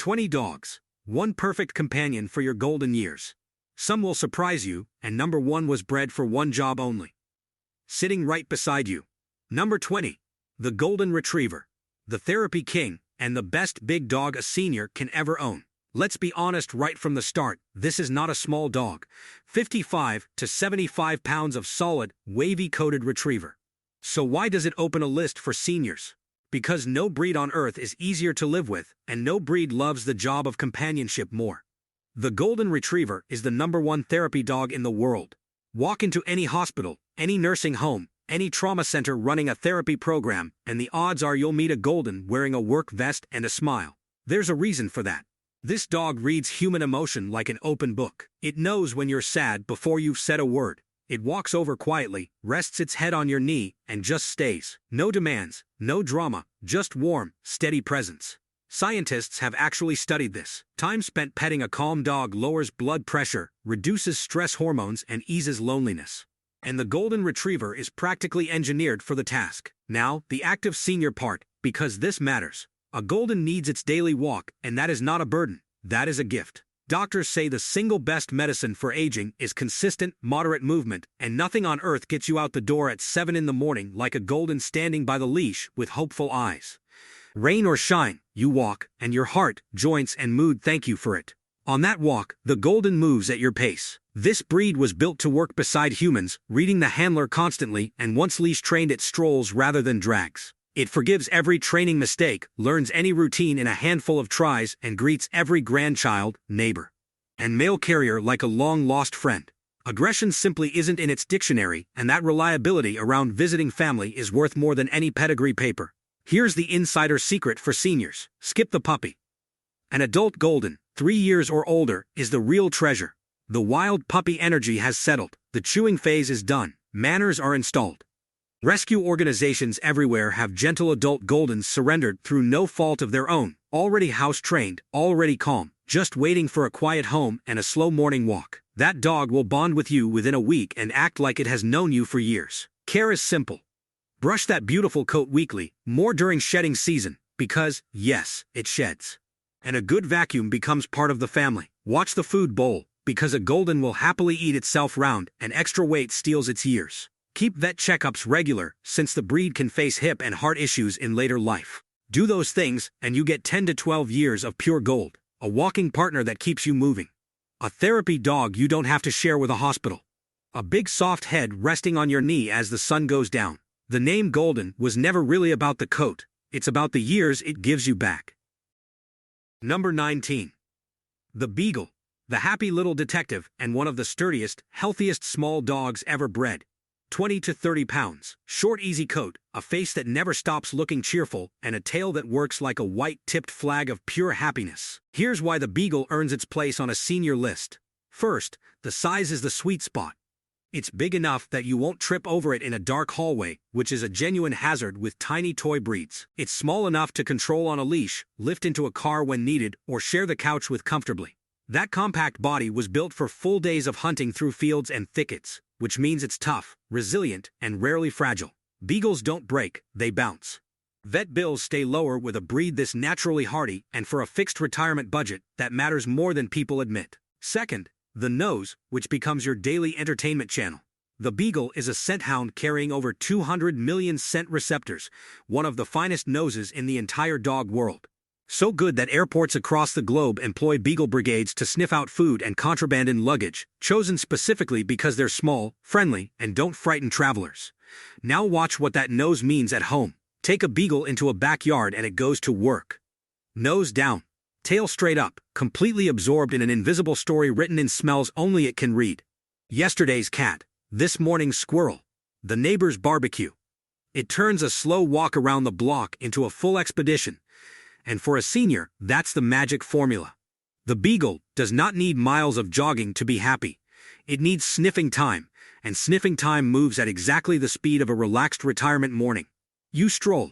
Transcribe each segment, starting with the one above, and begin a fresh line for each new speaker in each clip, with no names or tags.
20 dogs. One perfect companion for your golden years. Some will surprise you, and number 1 was bred for one job only. Sitting right beside you. Number 20. The Golden Retriever. The therapy king, and the best big dog a senior can ever own. Let's be honest right from the start, this is not a small dog. 55 to 75 pounds of solid, wavy-coated retriever. So why does it open a list for seniors? Because no breed on earth is easier to live with, and no breed loves the job of companionship more. The Golden Retriever is the number 1 therapy dog in the world. Walk into any hospital, any nursing home, any trauma center running a therapy program, and the odds are you'll meet a Golden wearing a work vest and a smile. There's a reason for that. This dog reads human emotion like an open book. It knows when you're sad before you've said a word. It walks over quietly, rests its head on your knee, and just stays. No demands, no drama, just warm, steady presence. Scientists have actually studied this. Time spent petting a calm dog lowers blood pressure, reduces stress hormones, and eases loneliness. And the Golden Retriever is practically engineered for the task. Now, the active senior part, because this matters. A Golden needs its daily walk, and that is not a burden. That is a gift. Doctors say the single best medicine for aging is consistent, moderate movement, and nothing on earth gets you out the door at 7 in the morning like a Golden standing by the leash with hopeful eyes. Rain or shine, you walk, and your heart, joints, and mood thank you for it. On that walk, the Golden moves at your pace. This breed was built to work beside humans, reading the handler constantly, and once leash-trained it strolls rather than drags. It forgives every training mistake, learns any routine in a handful of tries, and greets every grandchild, neighbor, and mail carrier like a long-lost friend. Aggression simply isn't in its dictionary, and that reliability around visiting family is worth more than any pedigree paper. Here's the insider secret for seniors. Skip the puppy. An adult Golden, 3 years or older, is the real treasure. The wild puppy energy has settled, the chewing phase is done, manners are installed. Rescue organizations everywhere have gentle adult Goldens surrendered through no fault of their own, already house-trained, already calm, just waiting for a quiet home and a slow morning walk. That dog will bond with you within a week and act like it has known you for years. Care is simple. Brush that beautiful coat weekly, more during shedding season, because, yes, it sheds. And a good vacuum becomes part of the family. Watch the food bowl, because a Golden will happily eat itself round, and extra weight steals its years. Keep vet checkups regular, since the breed can face hip and heart issues in later life. Do those things, and you get 10 to 12 years of pure gold, a walking partner that keeps you moving. A therapy dog you don't have to share with a hospital. A big soft head resting on your knee as the sun goes down. The name Golden was never really about the coat, it's about the years it gives you back. Number 19. The Beagle. The happy little detective and one of the sturdiest, healthiest small dogs ever bred. 20 to 30 pounds, short easy coat, a face that never stops looking cheerful, and a tail that works like a white-tipped flag of pure happiness. Here's why the Beagle earns its place on a senior list. First, the size is the sweet spot. It's big enough that you won't trip over it in a dark hallway, which is a genuine hazard with tiny toy breeds. It's small enough to control on a leash, lift into a car when needed, or share the couch with comfortably. That compact body was built for full days of hunting through fields and thickets, which means it's tough, resilient, and rarely fragile. Beagles don't break, they bounce. Vet bills stay lower with a breed this naturally hardy, and for a fixed retirement budget, that matters more than people admit. Second, the nose, which becomes your daily entertainment channel. The Beagle is a scent hound carrying over 200 million scent receptors, one of the finest noses in the entire dog world. So good that airports across the globe employ Beagle brigades to sniff out food and contraband in luggage, chosen specifically because they're small, friendly, and don't frighten travelers. Now watch what that nose means at home. Take a Beagle into a backyard and it goes to work. Nose down, tail straight up, completely absorbed in an invisible story written in smells only it can read. Yesterday's cat, this morning's squirrel, the neighbor's barbecue. It turns a slow walk around the block into a full expedition. And for a senior, that's the magic formula. The Beagle does not need miles of jogging to be happy. It needs sniffing time, and sniffing time moves at exactly the speed of a relaxed retirement morning. You stroll.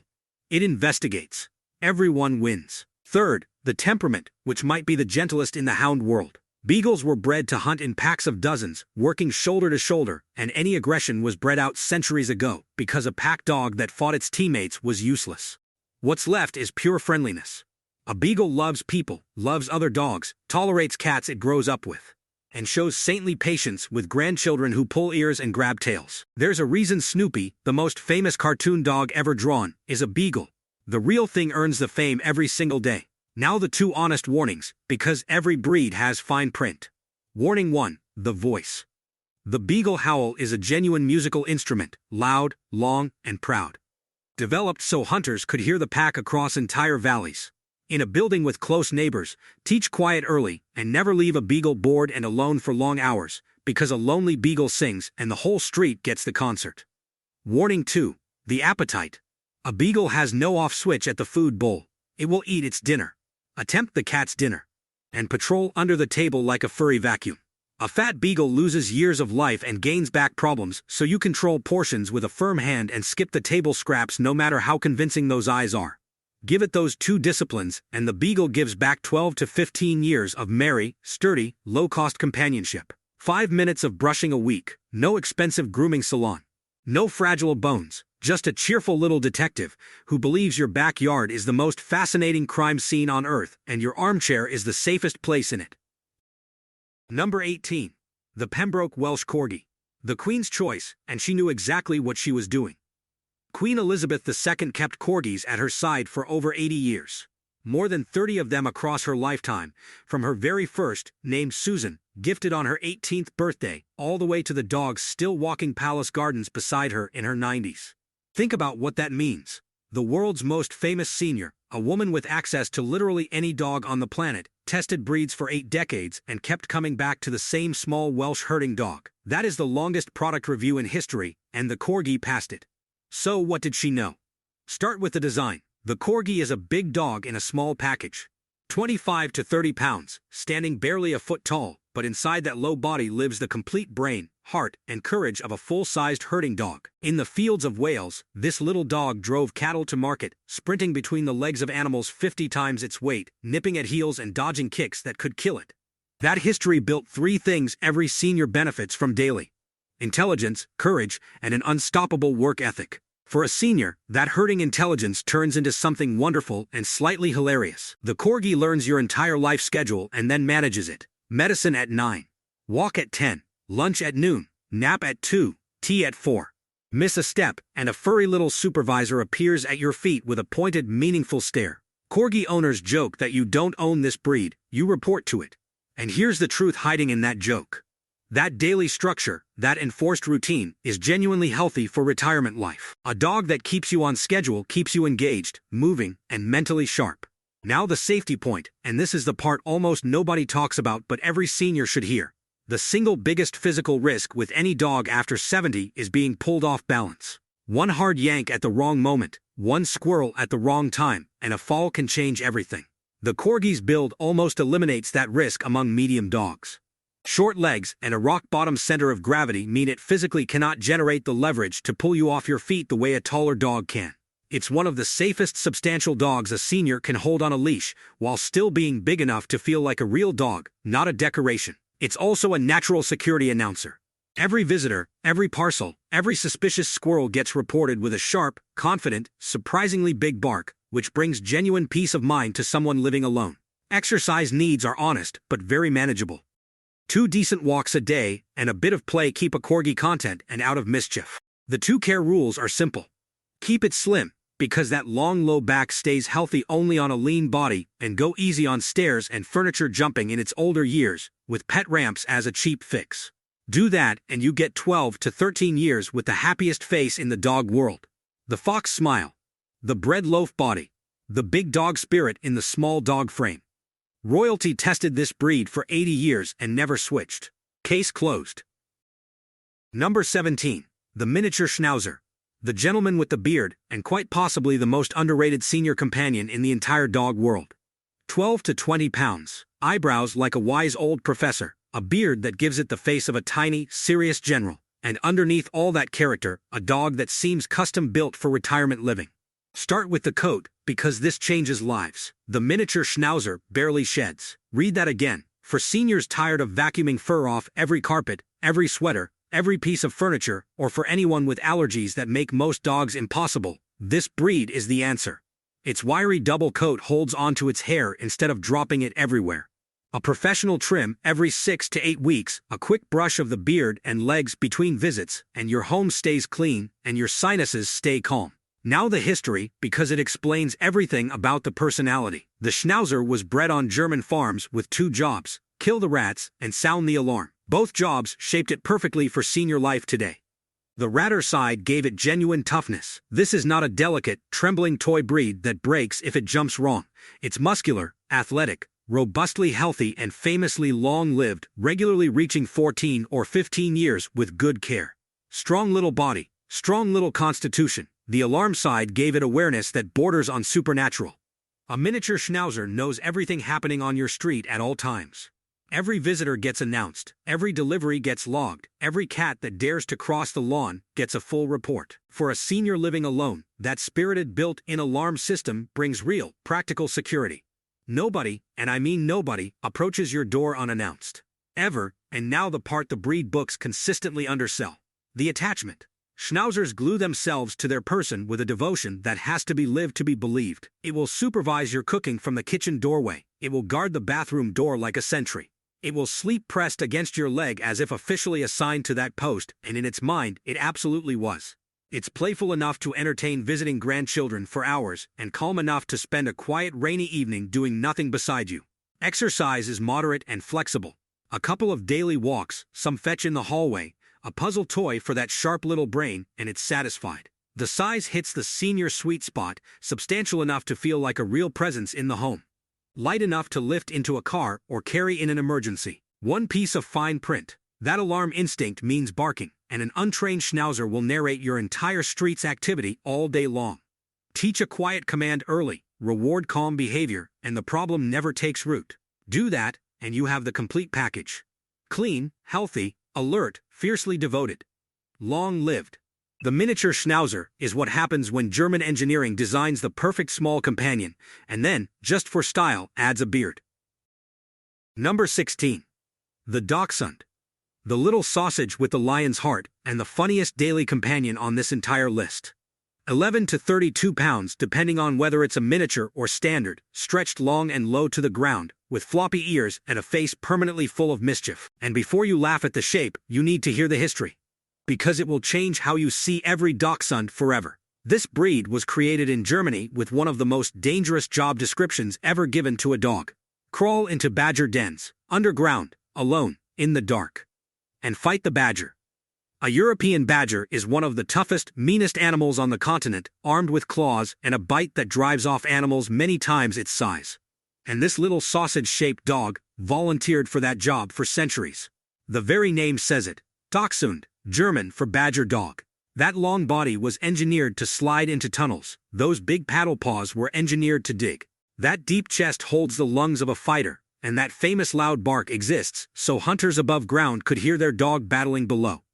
It investigates. Everyone wins. Third, the temperament, which might be the gentlest in the hound world. Beagles were bred to hunt in packs of dozens, working shoulder to shoulder, and any aggression was bred out centuries ago, because a pack dog that fought its teammates was useless. What's left is pure friendliness. A beagle loves people, loves other dogs, tolerates cats it grows up with, and shows saintly patience with grandchildren who pull ears and grab tails. There's a reason Snoopy, the most famous cartoon dog ever drawn, is a beagle. The real thing earns the fame every single day. Now the two honest warnings, because every breed has fine print. Warning 1, the voice. The beagle howl is a genuine musical instrument, loud, long, and proud. Developed so hunters could hear the pack across entire valleys. In a building with close neighbors, teach quiet early and never leave a beagle bored and alone for long hours, because a lonely beagle sings and the whole street gets the concert. Warning 2, the appetite. A beagle has no off switch at the food bowl. It will eat its dinner, attempt the cat's dinner, and patrol under the table like a furry vacuum. A fat beagle loses years of life and gains back problems, so you control portions with a firm hand and skip the table scraps no matter how convincing those eyes are. Give it those two disciplines, and the beagle gives back 12 to 15 years of merry, sturdy, low-cost companionship. 5 minutes of brushing a week, no expensive grooming salon. No fragile bones, just a cheerful little detective who believes your backyard is the most fascinating crime scene on earth and your armchair is the safest place in it. Number 18. The Pembroke Welsh Corgi. The Queen's choice, and she knew exactly what she was doing. Queen Elizabeth II kept corgis at her side for over 80 years. More than 30 of them across her lifetime, from her very first, named Susan, gifted on her 18th birthday, all the way to the dogs still walking palace gardens beside her in her 90s. Think about what that means. The world's most famous senior, a woman with access to literally any dog on the planet, tested breeds for 8 decades and kept coming back to the same small Welsh herding dog. That is the longest product review in history, and the Corgi passed it. So what did she know? Start with the design. The Corgi is a big dog in a small package. 25 to 30 pounds, standing barely a foot tall, but inside that low body lives the complete brain, heart, and courage of a full-sized herding dog. In the fields of Wales, this little dog drove cattle to market, sprinting between the legs of animals 50 times its weight, nipping at heels and dodging kicks that could kill it. That history built 3 things every senior benefits from daily: intelligence, courage, and an unstoppable work ethic. For a senior, that herding intelligence turns into something wonderful and slightly hilarious. The Corgi learns your entire life schedule and then manages it. Medicine at 9. Walk at 10. Lunch at noon. Nap at 2. Tea at 4. Miss a step, and a furry little supervisor appears at your feet with a pointed, meaningful stare. Corgi owners joke that you don't own this breed, you report to it. And here's the truth hiding in that joke. That daily structure, that enforced routine, is genuinely healthy for retirement life. A dog that keeps you on schedule keeps you engaged, moving, and mentally sharp. Now the safety point, and this is the part almost nobody talks about but every senior should hear. The single biggest physical risk with any dog after 70 is being pulled off balance. One hard yank at the wrong moment, one squirrel at the wrong time, and a fall can change everything. The Corgi's build almost eliminates that risk among medium dogs. Short legs and a rock-bottom center of gravity mean it physically cannot generate the leverage to pull you off your feet the way a taller dog can. It's one of the safest substantial dogs a senior can hold on a leash, while still being big enough to feel like a real dog, not a decoration. It's also a natural security announcer. Every visitor, every parcel, every suspicious squirrel gets reported with a sharp, confident, surprisingly big bark, which brings genuine peace of mind to someone living alone. Exercise needs are honest, but very manageable. 2 decent walks a day, and a bit of play keep a Corgi content and out of mischief. The 2 care rules are simple. Keep it slim, because that long low back stays healthy only on a lean body, and go easy on stairs and furniture jumping in its older years, with pet ramps as a cheap fix. Do that and you get 12 to 13 years with the happiest face in the dog world. The fox smile. The bread loaf body. The big dog spirit in the small dog frame. Royalty tested this breed for 80 years and never switched. Case closed. Number 17. The Miniature Schnauzer. The gentleman with the beard, and quite possibly the most underrated senior companion in the entire dog world. 12 to 20 pounds, eyebrows like a wise old professor, a beard that gives it the face of a tiny, serious general, and underneath all that character, a dog that seems custom-built for retirement living. Start with the coat, because this changes lives. The Miniature Schnauzer barely sheds. Read that again. For seniors tired of vacuuming fur off every carpet, every sweater, every piece of furniture, or for anyone with allergies that make most dogs impossible, this breed is the answer. Its wiry double coat holds onto its hair instead of dropping it everywhere. A professional trim every 6 to 8 weeks, a quick brush of the beard and legs between visits, and your home stays clean and your sinuses stay calm. Now the history, because it explains everything about the personality. The Schnauzer was bred on German farms with 2 jobs: kill the rats and sound the alarm. Both jobs shaped it perfectly for senior life today. The ratter side gave it genuine toughness. This is not a delicate, trembling toy breed that breaks if it jumps wrong. It's muscular, athletic, robustly healthy and famously long-lived, regularly reaching 14 or 15 years with good care. Strong little body, strong little constitution. The alarm side gave it awareness that borders on supernatural. A miniature Schnauzer knows everything happening on your street at all times. Every visitor gets announced, every delivery gets logged, every cat that dares to cross the lawn gets a full report. For a senior living alone, that spirited built-in alarm system brings real, practical security. Nobody, and I mean nobody, approaches your door unannounced. Ever, and now the part the breed books consistently undersell. The attachment. Schnauzers glue themselves to their person with a devotion that has to be lived to be believed. It will supervise your cooking from the kitchen doorway. It will guard the bathroom door like a sentry. It will sleep pressed against your leg as if officially assigned to that post, and in its mind, it absolutely was. It's playful enough to entertain visiting grandchildren for hours, and calm enough to spend a quiet rainy evening doing nothing beside you. Exercise is moderate and flexible. A couple of daily walks, some fetch in the hallway, a puzzle toy for that sharp little brain, and it's satisfied. The size hits the senior sweet spot, substantial enough to feel like a real presence in the home. Light enough to lift into a car or carry in an emergency. One piece of fine print. That alarm instinct means barking, and an untrained Schnauzer will narrate your entire street's activity all day long. Teach a quiet command early, reward calm behavior, and the problem never takes root. Do that, and you have the complete package. Clean, healthy, alert, fiercely devoted. Long-lived. The miniature Schnauzer is what happens when German engineering designs the perfect small companion, and then, just for style, adds a beard. Number 16. The Dachshund. The little sausage with the lion's heart, and the funniest daily companion on this entire list. 11 to 32 pounds depending on whether it's a miniature or standard, stretched long and low to the ground, with floppy ears and a face permanently full of mischief. And before you laugh at the shape, you need to hear the history. Because it will change how you see every Dachshund forever. This breed was created in Germany with one of the most dangerous job descriptions ever given to a dog. Crawl into badger dens, underground, alone, in the dark, and fight the badger. A European badger is one of the toughest, meanest animals on the continent, armed with claws and a bite that drives off animals many times its size. And this little sausage-shaped dog volunteered for that job for centuries. The very name says it. Dachshund, German for badger dog. That long body was engineered to slide into tunnels. Those big paddle paws were engineered to dig. That deep chest holds the lungs of a fighter, and that famous loud bark exists so hunters above ground could hear their dog battling below.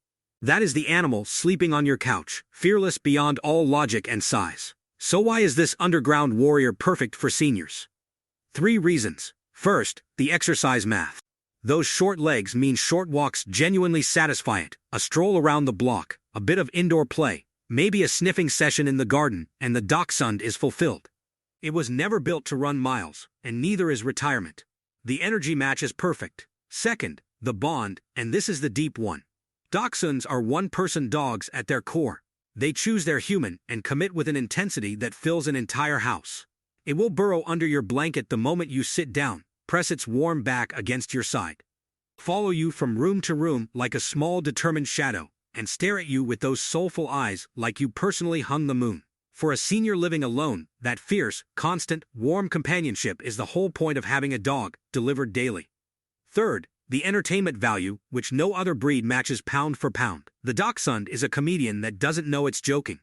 That is the animal sleeping on your couch, fearless beyond all logic and size. So why is this underground warrior perfect for seniors? 3 reasons. First, the exercise math. Those short legs mean short walks genuinely satisfy it. A stroll around the block, a bit of indoor play, maybe a sniffing session in the garden, and the Dachshund is fulfilled. It was never built to run miles, and neither is retirement. The energy match is perfect. Second, the bond, and this is the deep one. Dachshunds are one-person dogs at their core. They choose their human and commit with an intensity that fills an entire house. It will burrow under your blanket the moment you sit down, press its warm back against your side, follow you from room to room like a small determined shadow, and stare at you with those soulful eyes like you personally hung the moon. For a senior living alone, that fierce, constant, warm companionship is the whole point of having a dog, delivered daily. Third, the entertainment value, which no other breed matches pound for pound. The Dachshund is a comedian that doesn't know it's joking.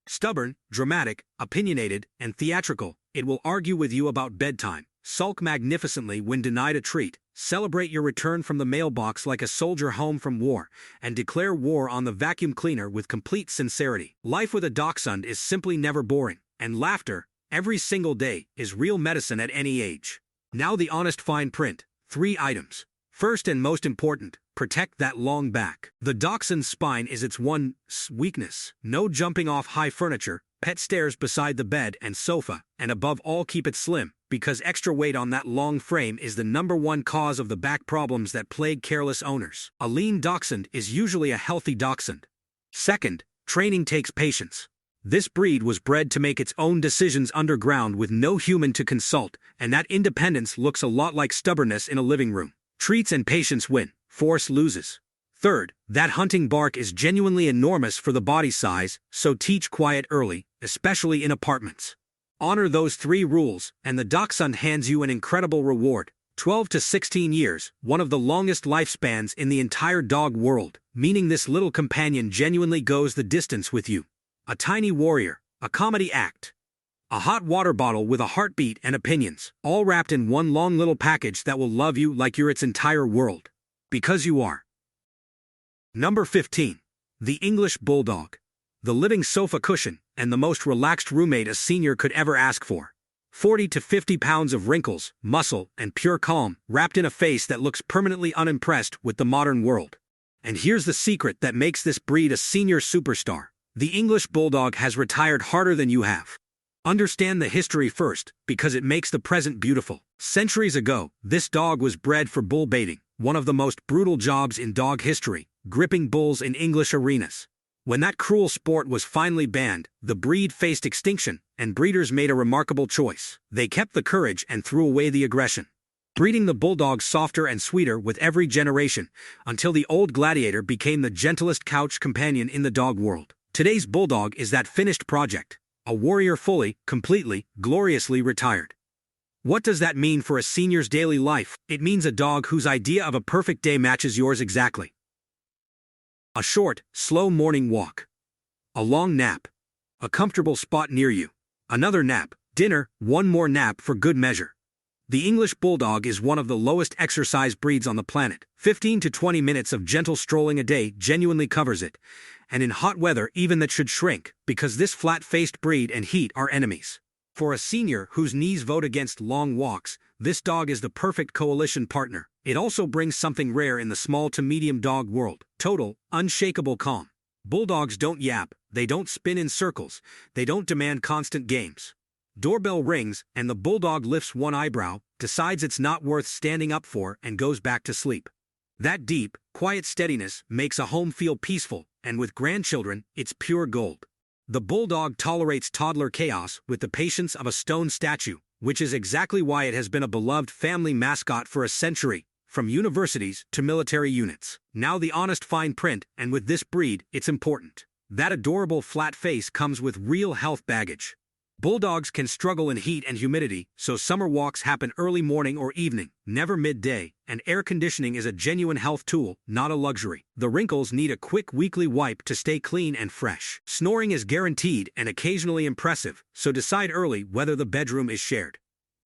Stubborn, dramatic, opinionated, and theatrical, it will argue with you about bedtime, sulk magnificently when denied a treat, celebrate your return from the mailbox like a soldier home from war, and declare war on the vacuum cleaner with complete sincerity. Life with a Dachshund is simply never boring, and laughter, every single day, is real medicine at any age. Now the honest fine print. 3 items. First and most important, protect that long back. The Dachshund's spine is its one weakness. No jumping off high furniture, Pet stairs beside the bed and sofa, and above all keep it slim, because extra weight on that long frame is the #1 cause of the back problems that plague careless owners. A lean dachshund is usually a healthy dachshund. Second, training takes patience. This breed was bred to make its own decisions underground with no human to consult, and that independence looks a lot like stubbornness in a living room. Treats and patience win, force loses. Third, that hunting bark is genuinely enormous for the body size, so teach quiet early, especially in apartments. Honor those 3 rules, and the dachshund hands you an incredible reward. 12 to 16 years, one of the longest lifespans in the entire dog world, meaning this little companion genuinely goes the distance with you. A tiny warrior, a comedy act. A hot water bottle with a heartbeat and opinions, all wrapped in one long little package that will love you like you're its entire world. Because you are. Number 15. The English Bulldog. The living sofa cushion, and the most relaxed roommate a senior could ever ask for. 40 to 50 pounds of wrinkles, muscle, and pure calm, wrapped in a face that looks permanently unimpressed with the modern world. And here's the secret that makes this breed a senior superstar. The English Bulldog has retired harder than you have. Understand the history first, because it makes the present beautiful. Centuries ago, this dog was bred for bull baiting, one of the most brutal jobs in dog history, gripping bulls in English arenas. When that cruel sport was finally banned, the breed faced extinction, and breeders made a remarkable choice. They kept the courage and threw away the aggression, breeding the bulldog softer and sweeter with every generation, until the old gladiator became the gentlest couch companion in the dog world. Today's bulldog is that finished project, a warrior fully, completely, gloriously retired. What does that mean for a senior's daily life? It means a dog whose idea of a perfect day matches yours exactly. A short, slow morning walk. A long nap. A comfortable spot near you. Another nap, dinner, one more nap for good measure. The English Bulldog is one of the lowest exercise breeds on the planet. 15 to 20 minutes of gentle strolling a day genuinely covers it, and in hot weather even that should shrink, because this flat-faced breed and heat are enemies. For a senior whose knees vote against long walks, this dog is the perfect coalition partner. It also brings something rare in the small to medium dog world: total, unshakable calm. Bulldogs don't yap, they don't spin in circles, they don't demand constant games. Doorbell rings, and the bulldog lifts one eyebrow, decides it's not worth standing up for, and goes back to sleep. That deep, quiet steadiness makes a home feel peaceful, and with grandchildren, it's pure gold. The bulldog tolerates toddler chaos with the patience of a stone statue, which is exactly why it has been a beloved family mascot for a century, from universities to military units. Now the honest fine print, and with this breed, it's important. That adorable flat face comes with real health baggage. Bulldogs can struggle in heat and humidity, so summer walks happen early morning or evening, never midday, and air conditioning is a genuine health tool, not a luxury. The wrinkles need a quick weekly wipe to stay clean and fresh. Snoring is guaranteed and occasionally impressive, so decide early whether the bedroom is shared.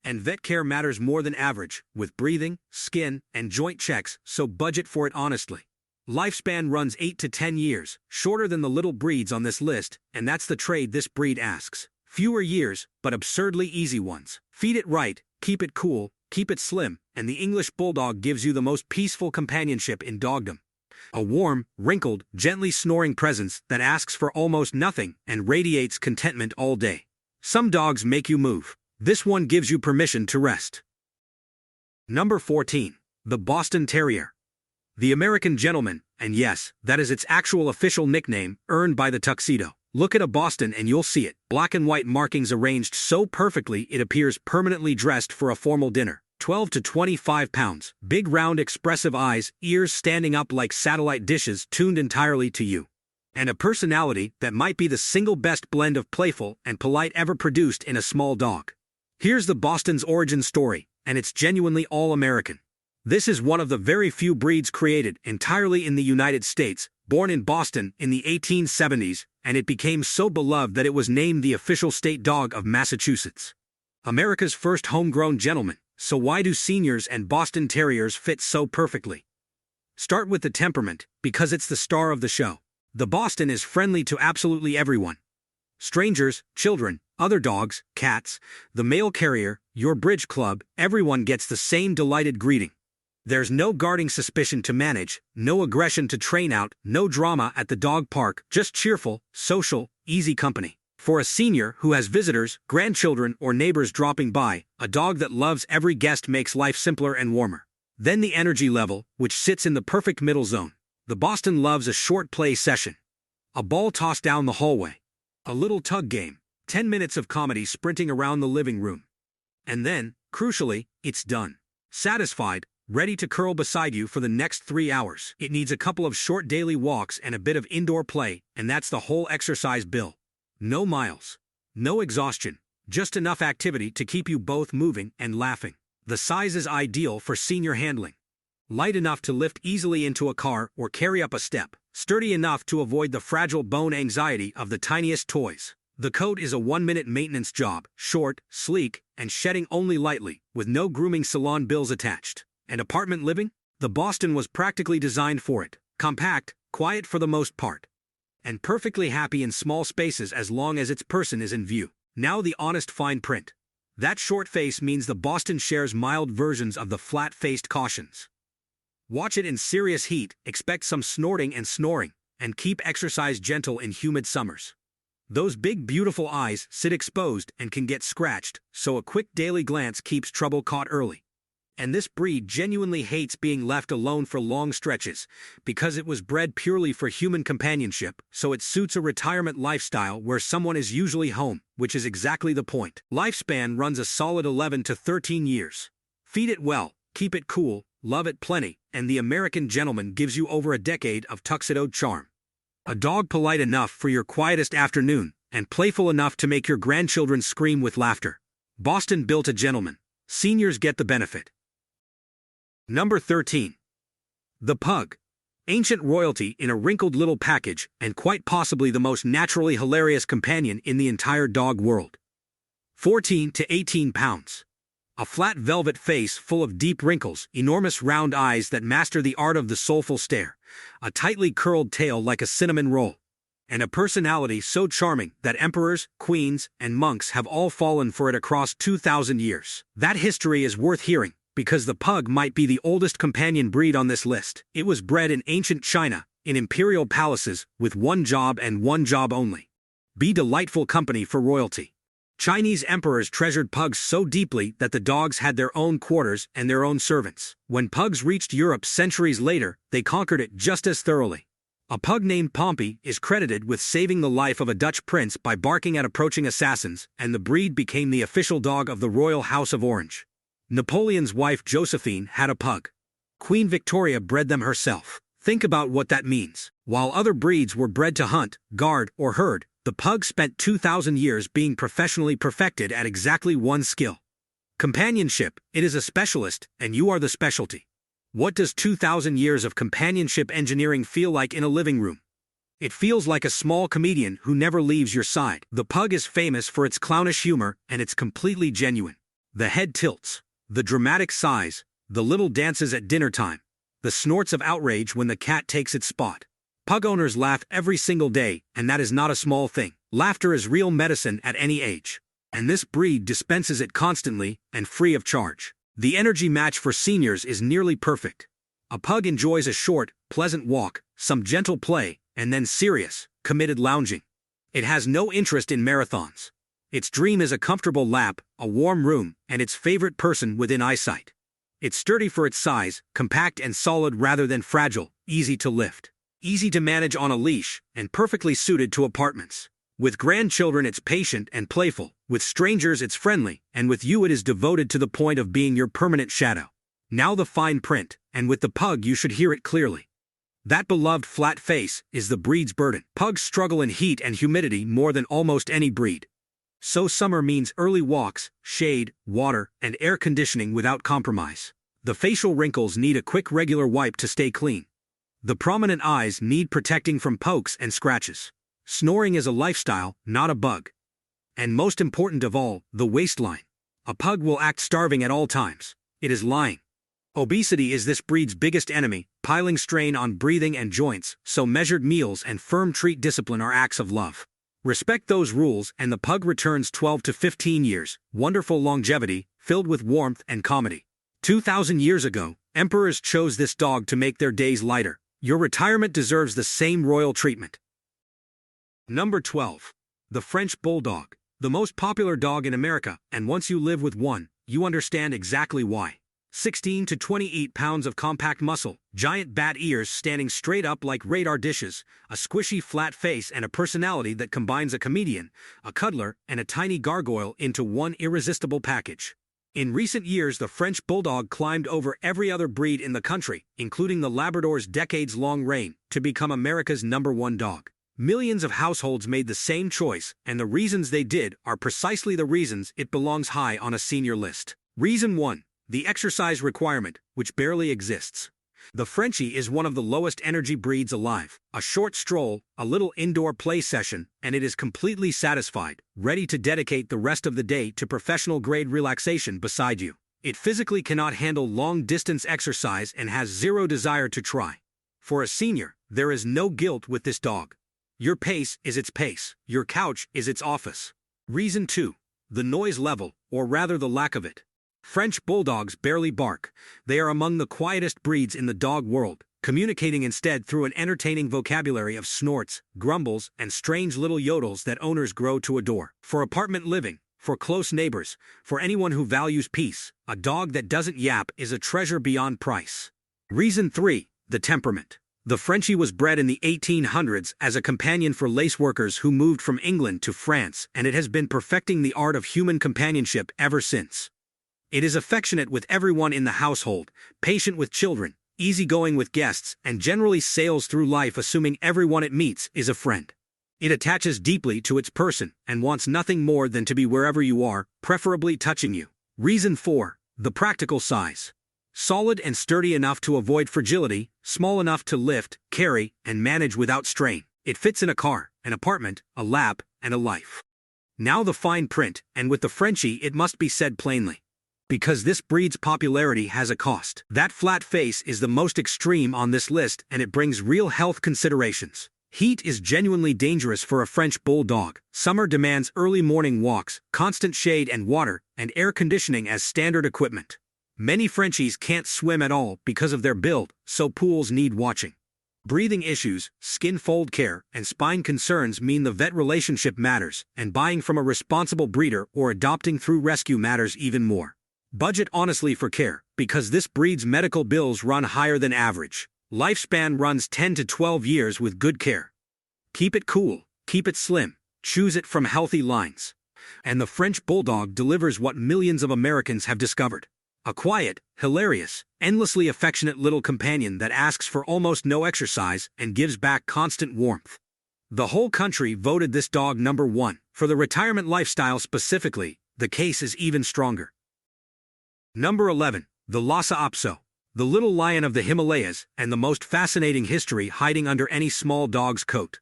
And vet care matters more than average, with breathing, skin, and joint checks, so budget for it honestly. Lifespan runs 8 to 10 years, shorter than the little breeds on this list, and that's the trade this breed asks. Fewer years, but absurdly easy ones. Feed it right, keep it cool, keep it slim, and the English Bulldog gives you the most peaceful companionship in dogdom. A warm, wrinkled, gently snoring presence that asks for almost nothing and radiates contentment all day. Some dogs make you move. This one gives you permission to rest. Number 14. The Boston Terrier. The American Gentleman, and yes, that is its actual official nickname, earned by the tuxedo. Look at a Boston and you'll see it. Black and white markings arranged so perfectly it appears permanently dressed for a formal dinner. 12 to 25 pounds. Big round expressive eyes, ears standing up like satellite dishes tuned entirely to you. And a personality that might be the single best blend of playful and polite ever produced in a small dog. Here's the Boston's origin story, and it's genuinely all-American. This is one of the very few breeds created entirely in the United States, born in Boston in the 1870s, and it became so beloved that it was named the official state dog of Massachusetts. America's first homegrown gentleman, so why do seniors and Boston Terriers fit so perfectly? Start with the temperament, because it's the star of the show. The Boston is friendly to absolutely everyone. Strangers, children, other dogs, cats, the mail carrier, your bridge club, everyone gets the same delighted greeting. There's no guarding suspicion to manage, no aggression to train out, no drama at the dog park, just cheerful, social, easy company. For a senior who has visitors, grandchildren, or neighbors dropping by, a dog that loves every guest makes life simpler and warmer. Then the energy level, which sits in the perfect middle zone. The Boston loves a short play session. A ball tossed down the hallway. A little tug game. 10 minutes of comedy sprinting around the living room. And then, crucially, it's done. Satisfied, ready to curl beside you for the next 3 hours. It needs a couple of short daily walks and a bit of indoor play, and that's the whole exercise bill. No miles. No exhaustion. Just enough activity to keep you both moving and laughing. The size is ideal for senior handling. Light enough to lift easily into a car or carry up a step. Sturdy enough to avoid the fragile bone anxiety of the tiniest toys. The coat is a 1-minute maintenance job, short, sleek, and shedding only lightly, with no grooming salon bills attached. And apartment living? The Boston was practically designed for it. Compact, quiet for the most part, and perfectly happy in small spaces as long as its person is in view. Now the honest fine print. That short face means the Boston shares mild versions of the flat-faced cautions. Watch it in serious heat, expect some snorting and snoring, and keep exercise gentle in humid summers. Those big beautiful eyes sit exposed and can get scratched, so a quick daily glance keeps trouble caught early. And this breed genuinely hates being left alone for long stretches, because it was bred purely for human companionship, so it suits a retirement lifestyle where someone is usually home, which is exactly the point. Lifespan runs a solid 11 to 13 years. Feed it well, keep it cool, love it plenty, and the American gentleman gives you over a decade of tuxedoed charm. A dog polite enough for your quietest afternoon, and playful enough to make your grandchildren scream with laughter. Boston built a gentleman. Seniors get the benefit. Number 13. The Pug. Ancient royalty in a wrinkled little package, and quite possibly the most naturally hilarious companion in the entire dog world. 14 to 18 pounds. A flat velvet face full of deep wrinkles, enormous round eyes that master the art of the soulful stare, a tightly curled tail like a cinnamon roll, and a personality so charming that emperors, queens, and monks have all fallen for it across 2,000 years. That history is worth hearing, because the Pug might be the oldest companion breed on this list. It was bred in ancient China, in imperial palaces, with one job and one job only. Be delightful company for royalty. Chinese emperors treasured pugs so deeply that the dogs had their own quarters and their own servants. When pugs reached Europe centuries later, they conquered it just as thoroughly. A pug named Pompey is credited with saving the life of a Dutch prince by barking at approaching assassins, and the breed became the official dog of the Royal House of Orange. Napoleon's wife Josephine had a pug. Queen Victoria bred them herself. Think about what that means. While other breeds were bred to hunt, guard, or herd, the pug spent 2,000 years being professionally perfected at exactly one skill. Companionship. It is a specialist, and you are the specialty. What does 2,000 years of companionship engineering feel like in a living room? It feels like a small comedian who never leaves your side. The pug is famous for its clownish humor, and it's completely genuine. The head tilts, the dramatic sighs, the little dances at dinner time, the snorts of outrage when the cat takes its spot. Pug owners laugh every single day, and that is not a small thing. Laughter is real medicine at any age. And this breed dispenses it constantly and free of charge. The energy match for seniors is nearly perfect. A pug enjoys a short, pleasant walk, some gentle play, and then serious, committed lounging. It has no interest in marathons. Its dream is a comfortable lap, a warm room, and its favorite person within eyesight. It's sturdy for its size, compact and solid rather than fragile, easy to lift, easy to manage on a leash, and perfectly suited to apartments. With grandchildren it's patient and playful, with strangers it's friendly, and with you it is devoted to the point of being your permanent shadow. Now the fine print, and with the pug you should hear it clearly. That beloved flat face is the breed's burden. Pugs struggle in heat and humidity more than almost any breed. So summer means early walks, shade, water, and air conditioning without compromise. The facial wrinkles need a quick regular wipe to stay clean. The prominent eyes need protecting from pokes and scratches. Snoring is a lifestyle, not a bug. And most important of all, the waistline. A pug will act starving at all times. It is lying. Obesity is this breed's biggest enemy, piling strain on breathing and joints, so measured meals and firm treat discipline are acts of love. Respect those rules and the pug returns 12 to 15 years, wonderful longevity, filled with warmth and comedy. 2,000 years ago, emperors chose this dog to make their days lighter. Your retirement deserves the same royal treatment. Number 12. The French Bulldog, the most popular dog in America, and once you live with one, you understand exactly why. 16 to 28 pounds of compact muscle, giant bat ears standing straight up like radar dishes, a squishy flat face and a personality that combines a comedian, a cuddler, and a tiny gargoyle into one irresistible package. In recent years, the French Bulldog climbed over every other breed in the country, including the Labrador's decades-long reign, to become America's #1 dog. Millions of households made the same choice, and the reasons they did are precisely the reasons it belongs high on a senior list. Reason 1. The exercise requirement, which barely exists. The Frenchie is one of the lowest energy breeds alive. A short stroll, a little indoor play session, and it is completely satisfied, ready to dedicate the rest of the day to professional-grade relaxation beside you. It physically cannot handle long-distance exercise and has zero desire to try. For a senior, there is no guilt with this dog. Your pace is its pace. Your couch is its office. Reason 2. The noise level, or rather the lack of it. French Bulldogs barely bark. They are among the quietest breeds in the dog world, communicating instead through an entertaining vocabulary of snorts, grumbles, and strange little yodels that owners grow to adore. For apartment living, for close neighbors, for anyone who values peace, a dog that doesn't yap is a treasure beyond price. Reason 3. The temperament. The Frenchie was bred in the 1800s as a companion for lace workers who moved from England to France, and it has been perfecting the art of human companionship ever since. It is affectionate with everyone in the household, patient with children, easygoing with guests, and generally sails through life assuming everyone it meets is a friend. It attaches deeply to its person and wants nothing more than to be wherever you are, preferably touching you. Reason 4. The practical size. Solid and sturdy enough to avoid fragility, small enough to lift, carry, and manage without strain. It fits in a car, an apartment, a lap, and a life. Now the fine print, and with the Frenchie it must be said plainly. Because this breed's popularity has a cost. That flat face is the most extreme on this list, and it brings real health considerations. Heat is genuinely dangerous for a French Bulldog. Summer demands early morning walks, constant shade and water, and air conditioning as standard equipment. Many Frenchies can't swim at all because of their build, so pools need watching. Breathing issues, skin fold care, and spine concerns mean the vet relationship matters, and buying from a responsible breeder or adopting through rescue matters even more. Budget honestly for care, because this breed's medical bills run higher than average. Lifespan runs 10 to 12 years with good care. Keep it cool, keep it slim, choose it from healthy lines. And the French Bulldog delivers what millions of Americans have discovered. A quiet, hilarious, endlessly affectionate little companion that asks for almost no exercise and gives back constant warmth. The whole country voted this dog #1. For the retirement lifestyle specifically, the case is even stronger. Number 11. The Lhasa Apso. The little lion of the Himalayas, and the most fascinating history hiding under any small dog's coat.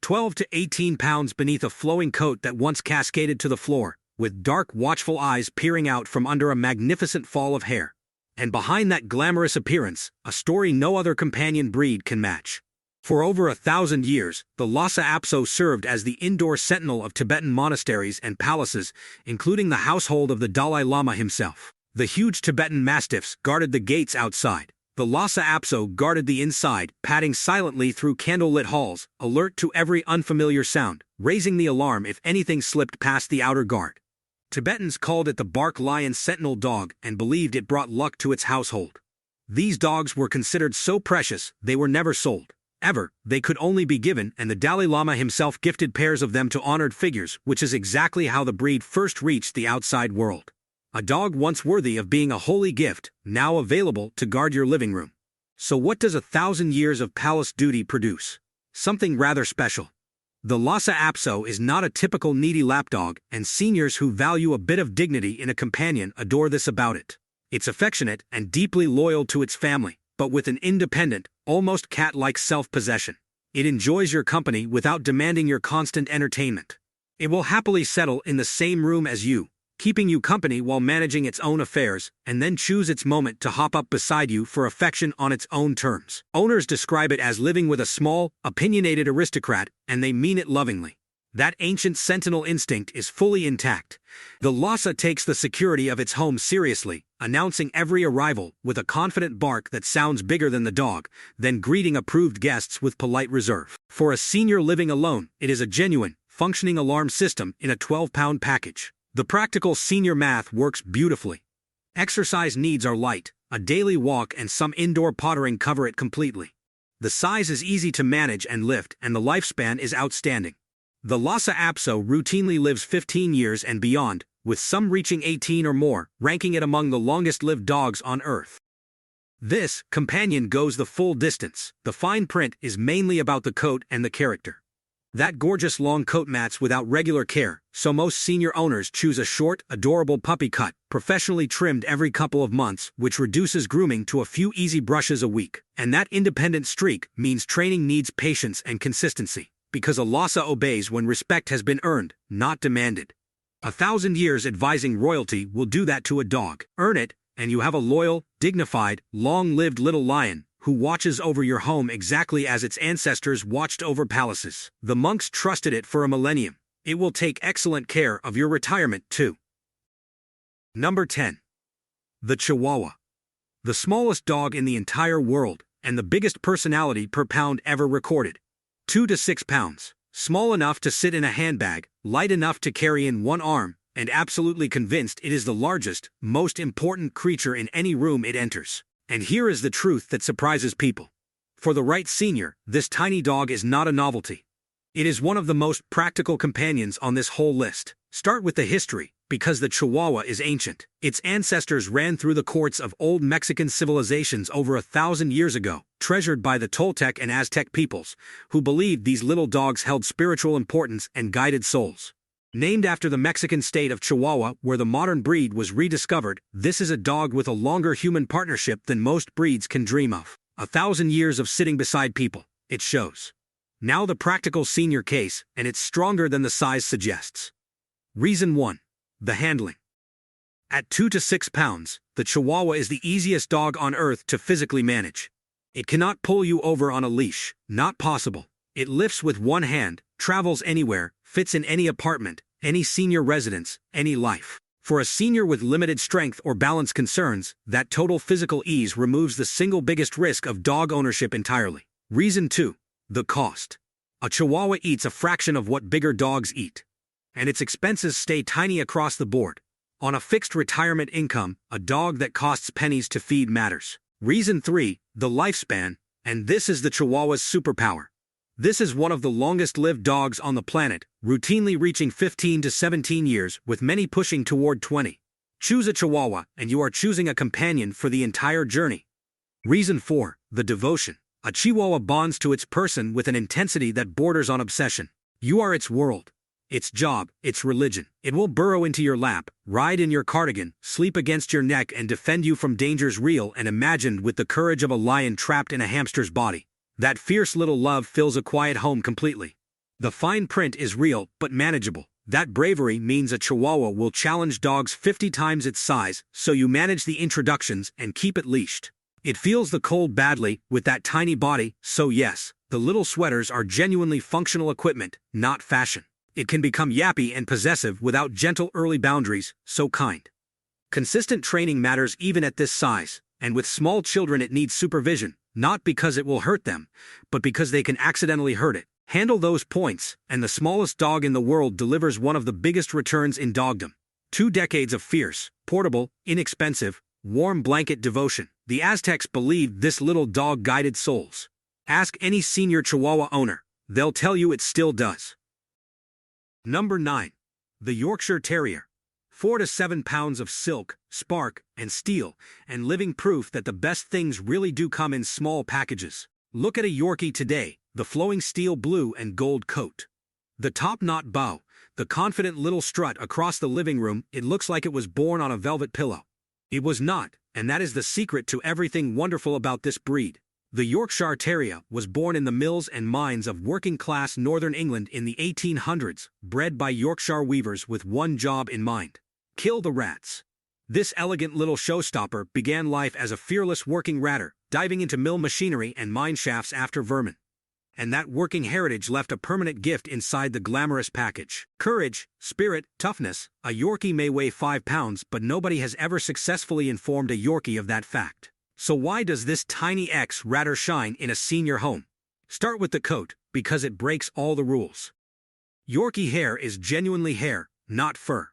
12 to 18 pounds beneath a flowing coat that once cascaded to the floor, with dark, watchful eyes peering out from under a magnificent fall of hair. And behind that glamorous appearance, a story no other companion breed can match. For over 1,000 years, the Lhasa Apso served as the indoor sentinel of Tibetan monasteries and palaces, including the household of the Dalai Lama himself. The huge Tibetan mastiffs guarded the gates outside. The Lhasa Apso guarded the inside, padding silently through candlelit halls, alert to every unfamiliar sound, raising the alarm if anything slipped past the outer guard. Tibetans called it the bark lion sentinel dog and believed it brought luck to its household. These dogs were considered so precious, they were never sold. Ever, they could only be given, and the Dalai Lama himself gifted pairs of them to honored figures, which is exactly how the breed first reached the outside world. A dog once worthy of being a holy gift, now available to guard your living room. So what does 1,000 years of palace duty produce? Something rather special. The Lhasa Apso is not a typical needy lapdog, and seniors who value a bit of dignity in a companion adore this about it. It's affectionate and deeply loyal to its family, but with an independent, almost cat-like self-possession. It enjoys your company without demanding your constant entertainment. It will happily settle in the same room as you, keeping you company while managing its own affairs, and then choose its moment to hop up beside you for affection on its own terms. Owners describe it as living with a small, opinionated aristocrat, and they mean it lovingly. That ancient sentinel instinct is fully intact. The Lhasa takes the security of its home seriously, announcing every arrival with a confident bark that sounds bigger than the dog, then greeting approved guests with polite reserve. For a senior living alone, it is a genuine, functioning alarm system in a 12-pound package. The practical senior math works beautifully. Exercise needs are light, a daily walk and some indoor pottering cover it completely. The size is easy to manage and lift, and the lifespan is outstanding. The Lhasa Apso routinely lives 15 years and beyond, with some reaching 18 or more, ranking it among the longest-lived dogs on Earth. This companion goes the full distance. The fine print is mainly about the coat and the character. That gorgeous long coat mats without regular care, so most senior owners choose a short, adorable puppy cut, professionally trimmed every couple of months, which reduces grooming to a few easy brushes a week. And that independent streak means training needs patience and consistency, because a Lhasa obeys when respect has been earned, not demanded. 1,000 years advising royalty will do that to a dog. Earn it, and you have a loyal, dignified, long-lived little lion who watches over your home exactly as its ancestors watched over palaces. The monks trusted it for a millennium. It will take excellent care of your retirement, too. Number 10. The Chihuahua. The smallest dog in the entire world, and the biggest personality per pound ever recorded. 2 to 6 pounds. Small enough to sit in a handbag, light enough to carry in one arm, and absolutely convinced it is the largest, most important creature in any room it enters. And here is the truth that surprises people. For the right senior, this tiny dog is not a novelty. It is one of the most practical companions on this whole list. Start with the history, because the Chihuahua is ancient. Its ancestors ran through the courts of old Mexican civilizations over 1,000 years ago, treasured by the Toltec and Aztec peoples, who believed these little dogs held spiritual importance and guided souls. Named after the Mexican state of Chihuahua, where the modern breed was rediscovered, this is a dog with a longer human partnership than most breeds can dream of. 1,000 years of sitting beside people, it shows. Now the practical senior case, and it's stronger than the size suggests. Reason 1. The handling. At 2 to 6 pounds, the Chihuahua is the easiest dog on earth to physically manage. It cannot pull you over on a leash, not possible. It lifts with one hand, travels anywhere, fits in any apartment, any senior residence, any life. For a senior with limited strength or balance concerns, that total physical ease removes the single biggest risk of dog ownership entirely. Reason 2. The cost. A Chihuahua eats a fraction of what bigger dogs eat. And its expenses stay tiny across the board. On a fixed retirement income, a dog that costs pennies to feed matters. Reason 3. The lifespan. And this is the Chihuahua's superpower. This is one of the longest-lived dogs on the planet, routinely reaching 15 to 17 years, with many pushing toward 20. Choose a Chihuahua, and you are choosing a companion for the entire journey. Reason 4. The devotion. A Chihuahua bonds to its person with an intensity that borders on obsession. You are its world, its job, its religion. It will burrow into your lap, ride in your cardigan, sleep against your neck, and defend you from dangers real and imagined with the courage of a lion trapped in a hamster's body. That fierce little love fills a quiet home completely. The fine print is real, but manageable. That bravery means a Chihuahua will challenge dogs 50 times its size, so you manage the introductions and keep it leashed. It feels the cold badly, with that tiny body, so yes, the little sweaters are genuinely functional equipment, not fashion. It can become yappy and possessive without gentle early boundaries, so kind. Consistent training matters even at this size, and with small children it needs supervision. Not because it will hurt them, but because they can accidentally hurt it. Handle those points, and the smallest dog in the world delivers one of the biggest returns in dogdom. 2 decades of fierce, portable, inexpensive, warm blanket devotion. The Aztecs believed this little dog guided souls. Ask any senior Chihuahua owner. They'll tell you it still does. Number 9. The Yorkshire Terrier. 4 to 7 pounds of silk, spark, and steel, and living proof that the best things really do come in small packages. Look at a Yorkie today, the flowing steel blue and gold coat. The top-knot bow, the confident little strut across the living room, it looks like it was born on a velvet pillow. It was not, and that is the secret to everything wonderful about this breed. The Yorkshire Terrier was born in the mills and mines of working-class northern England in the 1800s, bred by Yorkshire weavers with one job in mind: kill the rats. This elegant little showstopper began life as a fearless working ratter, diving into mill machinery and mine shafts after vermin. And that working heritage left a permanent gift inside the glamorous package. Courage, spirit, toughness. A Yorkie may weigh 5 pounds, but nobody has ever successfully informed a Yorkie of that fact. So why does this tiny X-ratter shine in a senior home? Start with the coat, because it breaks all the rules. Yorkie hair is genuinely hair, not fur.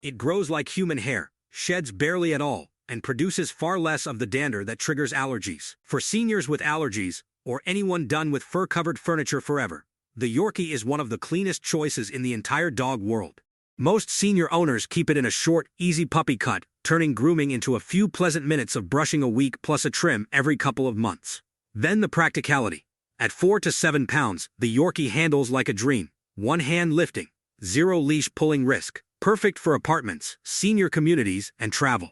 It grows like human hair, sheds barely at all, and produces far less of the dander that triggers allergies. For seniors with allergies, or anyone done with fur-covered furniture forever, the Yorkie is one of the cleanest choices in the entire dog world. Most senior owners keep it in a short, easy puppy cut, turning grooming into a few pleasant minutes of brushing a week plus a trim every couple of months. Then the practicality. At 4 to 7 pounds, the Yorkie handles like a dream. One hand lifting, zero leash pulling risk, perfect for apartments, senior communities, and travel.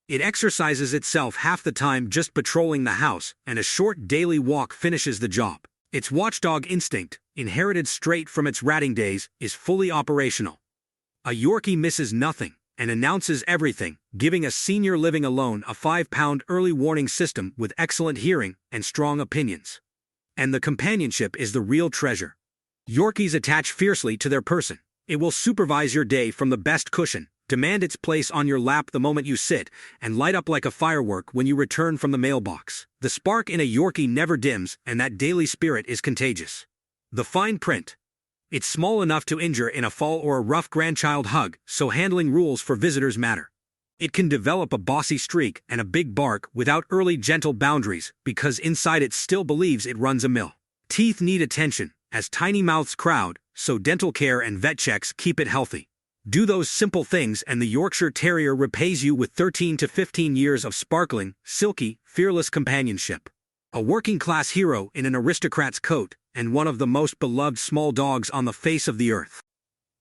It exercises itself half the time just patrolling the house, and a short daily walk finishes the job. Its watchdog instinct, inherited straight from its ratting days, is fully operational. A Yorkie misses nothing and announces everything, giving a senior living alone a 5-pound early warning system with excellent hearing and strong opinions. And the companionship is the real treasure. Yorkies attach fiercely to their person. It will supervise your day from the best cushion, demand its place on your lap the moment you sit, and light up like a firework when you return from the mailbox. The spark in a Yorkie never dims, and that daily spirit is contagious. The fine print. It's small enough to injure in a fall or a rough grandchild hug, so handling rules for visitors matter. It can develop a bossy streak and a big bark without early gentle boundaries because inside it still believes it runs a mill. Teeth need attention, as tiny mouths crowd, so dental care and vet checks keep it healthy. Do those simple things and the Yorkshire Terrier repays you with 13 to 15 years of sparkling, silky, fearless companionship. A working-class hero in an aristocrat's coat, and one of the most beloved small dogs on the face of the earth.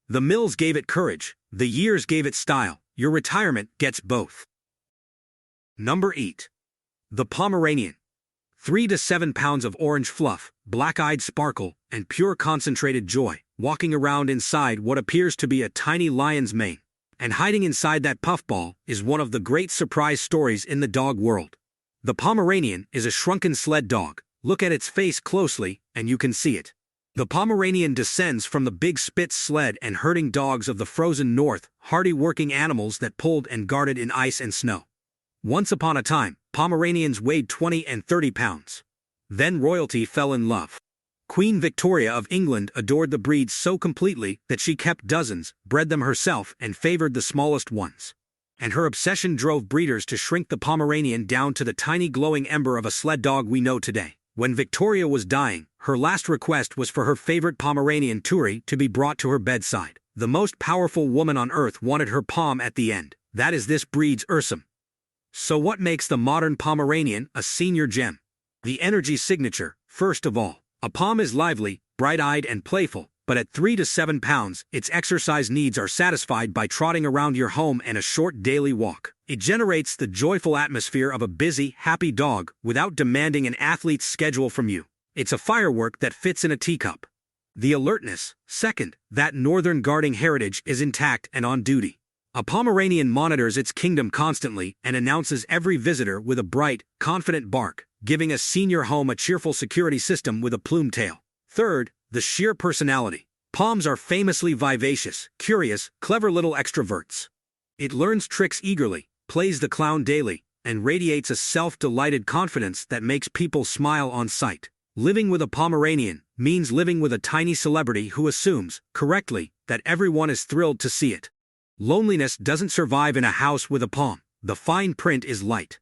The mills gave it courage, the years gave it style, your retirement gets both. Number 8. The Pomeranian. 3 to 7 pounds of orange fluff, black-eyed sparkle, and pure concentrated joy, walking around inside what appears to be a tiny lion's mane. And hiding inside that puffball is one of the great surprise stories in the dog world. The Pomeranian is a shrunken sled dog. Look at its face closely, and you can see it. The Pomeranian descends from the big Spitz sled and herding dogs of the frozen north, hardy working animals that pulled and guarded in ice and snow. Once upon a time, Pomeranians weighed 20 and 30 pounds. Then royalty fell in love. Queen Victoria of England adored the breed so completely that she kept dozens, bred them herself, and favored the smallest ones. And her obsession drove breeders to shrink the Pomeranian down to the tiny glowing ember of a sled dog we know today. When Victoria was dying, her last request was for her favorite Pomeranian, Turi, to be brought to her bedside. The most powerful woman on earth wanted her Pom at the end. That is this breed's Ursum. So what makes the modern Pomeranian a senior gem? The energy signature, first of all. A Pom is lively, bright-eyed and playful, but at 3 to 7 pounds, its exercise needs are satisfied by trotting around your home and a short daily walk. It generates the joyful atmosphere of a busy, happy dog without demanding an athlete's schedule from you. It's a firework that fits in a teacup. The alertness, second, that northern guarding heritage is intact and on duty. A Pomeranian monitors its kingdom constantly and announces every visitor with a bright, confident bark, giving a senior home a cheerful security system with a plumed tail. Third, the sheer personality. Poms are famously vivacious, curious, clever little extroverts. It learns tricks eagerly, plays the clown daily, and radiates a self-delighted confidence that makes people smile on sight. Living with a Pomeranian means living with a tiny celebrity who assumes, correctly, that everyone is thrilled to see it. Loneliness doesn't survive in a house with a Pom. The fine print is light.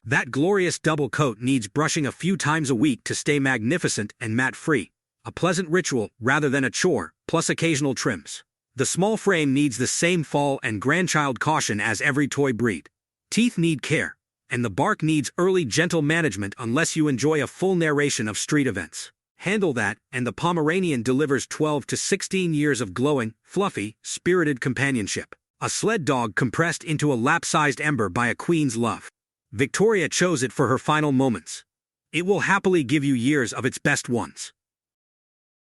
That glorious double coat needs brushing a few times a week to stay magnificent and mat-free. A pleasant ritual rather than a chore, plus occasional trims. The small frame needs the same fall and grandchild caution as every toy breed. Teeth need care, and the bark needs early gentle management unless you enjoy a full narration of street events. Handle that, and the Pomeranian delivers 12 to 16 years of glowing, fluffy, spirited companionship. A sled dog compressed into a lap-sized ember by a queen's love. Victoria chose it for her final moments. It will happily give you years of its best ones.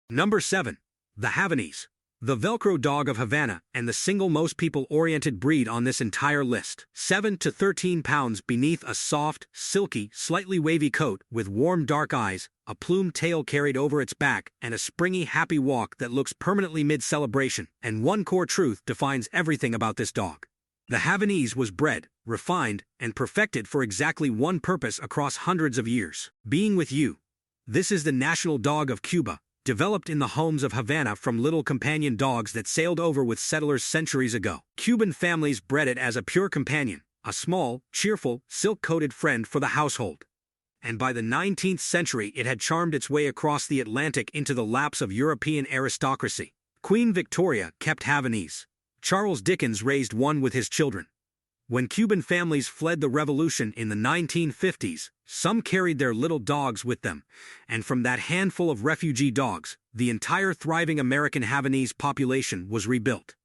Number 7. The Havanese. The Velcro dog of Havana and the single most people-oriented breed on this entire list. 7 to 13 pounds beneath a soft, silky, slightly wavy coat with warm dark eyes, a plumed tail carried over its back, and a springy happy walk that looks permanently mid-celebration. And one core truth defines everything about this dog. The Havanese was bred, refined, and perfected for exactly one purpose across hundreds of years. Being with you. This is the national dog of Cuba, developed in the homes of Havana from little companion dogs that sailed over with settlers centuries ago. Cuban families bred it as a pure companion, a small, cheerful, silk-coated friend for the household. And by the 19th century it had charmed its way across the Atlantic into the laps of European aristocracy. Queen Victoria kept Havanese. Charles Dickens raised one with his children. When Cuban families fled the revolution in the 1950s, some carried their little dogs with them, and from that handful of refugee dogs, the entire thriving American Havanese population was rebuilt.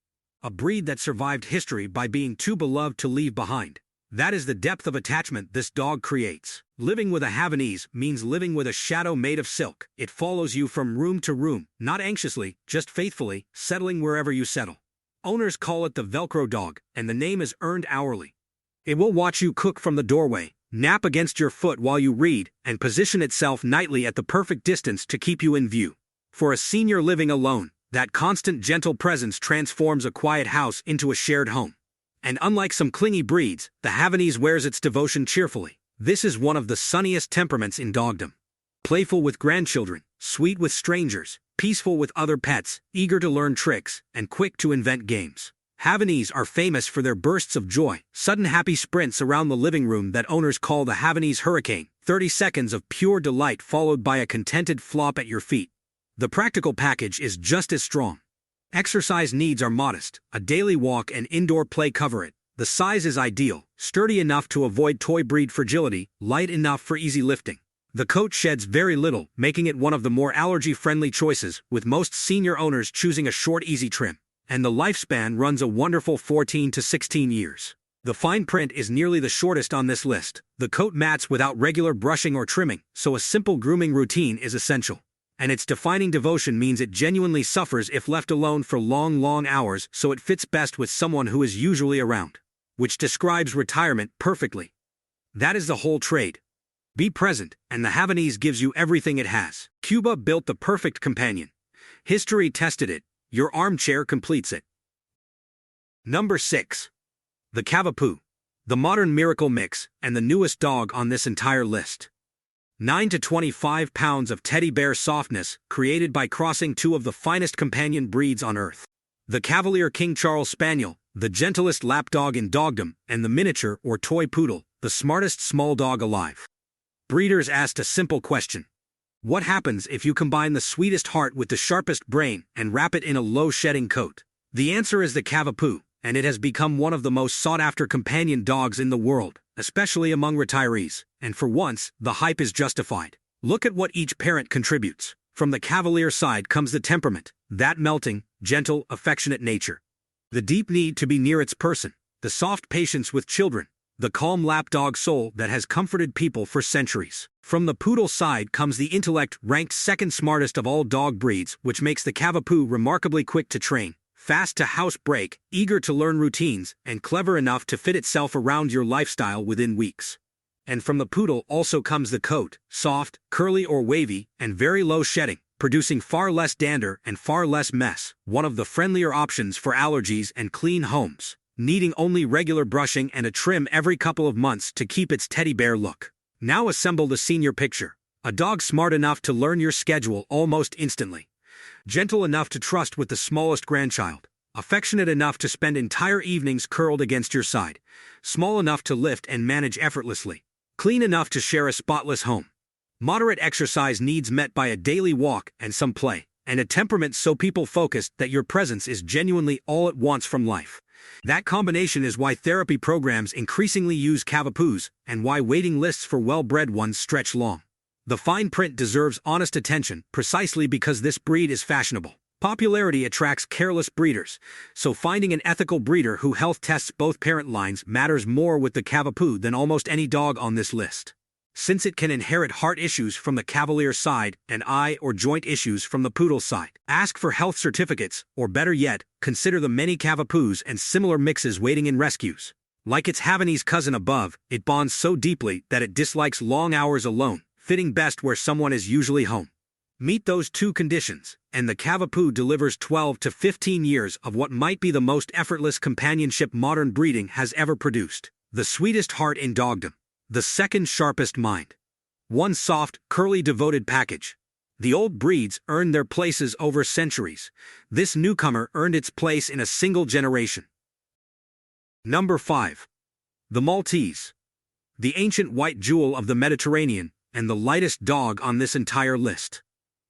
A breed that survived history by being too beloved to leave behind. That is the depth of attachment this dog creates. Living with a Havanese means living with a shadow made of silk. It follows you from room to room, not anxiously, just faithfully, settling wherever you settle. Owners call it the Velcro dog, and the name is earned hourly. It will watch you cook from the doorway, nap against your foot while you read, and position itself nightly at the perfect distance to keep you in view. For a senior living alone, that constant gentle presence transforms a quiet house into a shared home. And unlike some clingy breeds, the Havanese wears its devotion cheerfully. This is one of the sunniest temperaments in dogdom. Playful with grandchildren, sweet with strangers, peaceful with other pets, eager to learn tricks, and quick to invent games. Havanese are famous for their bursts of joy, sudden happy sprints around the living room that owners call the Havanese hurricane, 30 seconds of pure delight followed by a contented flop at your feet. The practical package is just as strong. Exercise needs are modest, a daily walk and indoor play cover it. The size is ideal, sturdy enough to avoid toy breed fragility, light enough for easy lifting. The coat sheds very little, making it one of the more allergy-friendly choices, with most senior owners choosing a short easy trim. And the lifespan runs a wonderful 14 to 16 years. The fine print is nearly the shortest on this list. The coat mats without regular brushing or trimming, so a simple grooming routine is essential. And its defining devotion means it genuinely suffers if left alone for long hours, so it fits best with someone who is usually around. Which describes retirement perfectly. That is the whole trade. Be present, and the Havanese gives you everything it has. Cuba built the perfect companion. History tested it. Your armchair completes it. Number 6. The Cavapoo. The modern miracle mix, and the newest dog on this entire list. 9 to 25 pounds of teddy bear softness, created by crossing two of the finest companion breeds on earth. The Cavalier King Charles Spaniel, the gentlest lapdog in dogdom, and the miniature or toy poodle, the smartest small dog alive. Breeders asked a simple question. What happens if you combine the sweetest heart with the sharpest brain and wrap it in a low-shedding coat? The answer is the Cavapoo, and it has become one of the most sought-after companion dogs in the world, especially among retirees. And for once, the hype is justified. Look at what each parent contributes. From the Cavalier side comes the temperament, that melting, gentle, affectionate nature. The deep need to be near its person, the soft patience with children, the calm lapdog soul that has comforted people for centuries. From the poodle side comes the intellect, ranked second smartest of all dog breeds, which makes the Cavapoo remarkably quick to train, fast to house break, eager to learn routines, and clever enough to fit itself around your lifestyle within weeks. And from the poodle also comes the coat, soft, curly or wavy, and very low shedding, producing far less dander and far less mess, one of the friendlier options for allergies and clean homes, needing only regular brushing and a trim every couple of months to keep its teddy bear look. Now assemble the senior picture. A dog smart enough to learn your schedule almost instantly. Gentle enough to trust with the smallest grandchild. Affectionate enough to spend entire evenings curled against your side. Small enough to lift and manage effortlessly. Clean enough to share a spotless home. Moderate exercise needs met by a daily walk and some play. And a temperament so people-focused that your presence is genuinely all it wants from life. That combination is why therapy programs increasingly use Cavapoos, and why waiting lists for well-bred ones stretch long. The fine print deserves honest attention, precisely because this breed is fashionable. Popularity attracts careless breeders, so finding an ethical breeder who health tests both parent lines matters more with the Cavapoo than almost any dog on this list. Since it can inherit heart issues from the Cavalier side and eye or joint issues from the poodle side. Ask for health certificates, or better yet, consider the many Cavapoos and similar mixes waiting in rescues. Like its Havanese cousin above, it bonds so deeply that it dislikes long hours alone, fitting best where someone is usually home. Meet those two conditions, and the Cavapoo delivers 12 to 15 years of what might be the most effortless companionship modern breeding has ever produced. The sweetest heart in dogdom. The second sharpest mind. One soft, curly devoted package. The old breeds earned their places over centuries. This newcomer earned its place in a single generation. Number 5. The Maltese. The ancient white jewel of the Mediterranean, and the lightest dog on this entire list.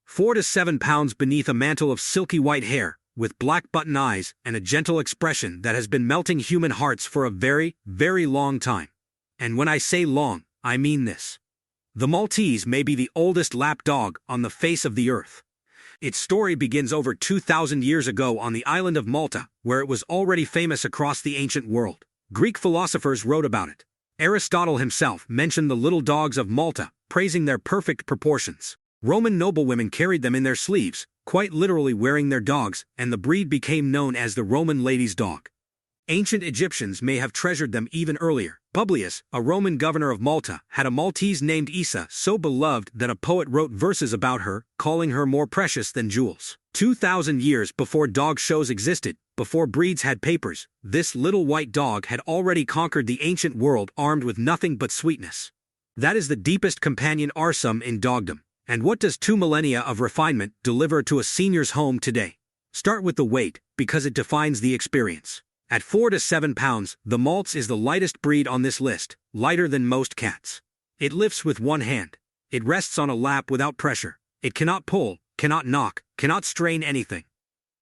4 to 7 pounds beneath a mantle of silky white hair, with black button eyes and a gentle expression that has been melting human hearts for a very, very long time. And when I say long, I mean this. The Maltese may be the oldest lap dog on the face of the earth. Its story begins over 2,000 years ago on the island of Malta, where it was already famous across the ancient world. Greek philosophers wrote about it. Aristotle himself mentioned the little dogs of Malta, praising their perfect proportions. Roman noblewomen carried them in their sleeves, quite literally wearing their dogs, and the breed became known as the Roman lady's dog. Ancient Egyptians may have treasured them even earlier. Publius, a Roman governor of Malta, had a Maltese named Isa, so beloved that a poet wrote verses about her, calling her more precious than jewels. 2,000 years before dog shows existed, before breeds had papers, this little white dog had already conquered the ancient world armed with nothing but sweetness. That is the deepest companion arsum in dogdom. And what does 2 millennia of refinement deliver to a senior's home today? Start with the weight, because it defines the experience. At 4 to 7 pounds, the Maltese is the lightest breed on this list, lighter than most cats. It lifts with one hand. It rests on a lap without pressure. It cannot pull, cannot knock, cannot strain anything.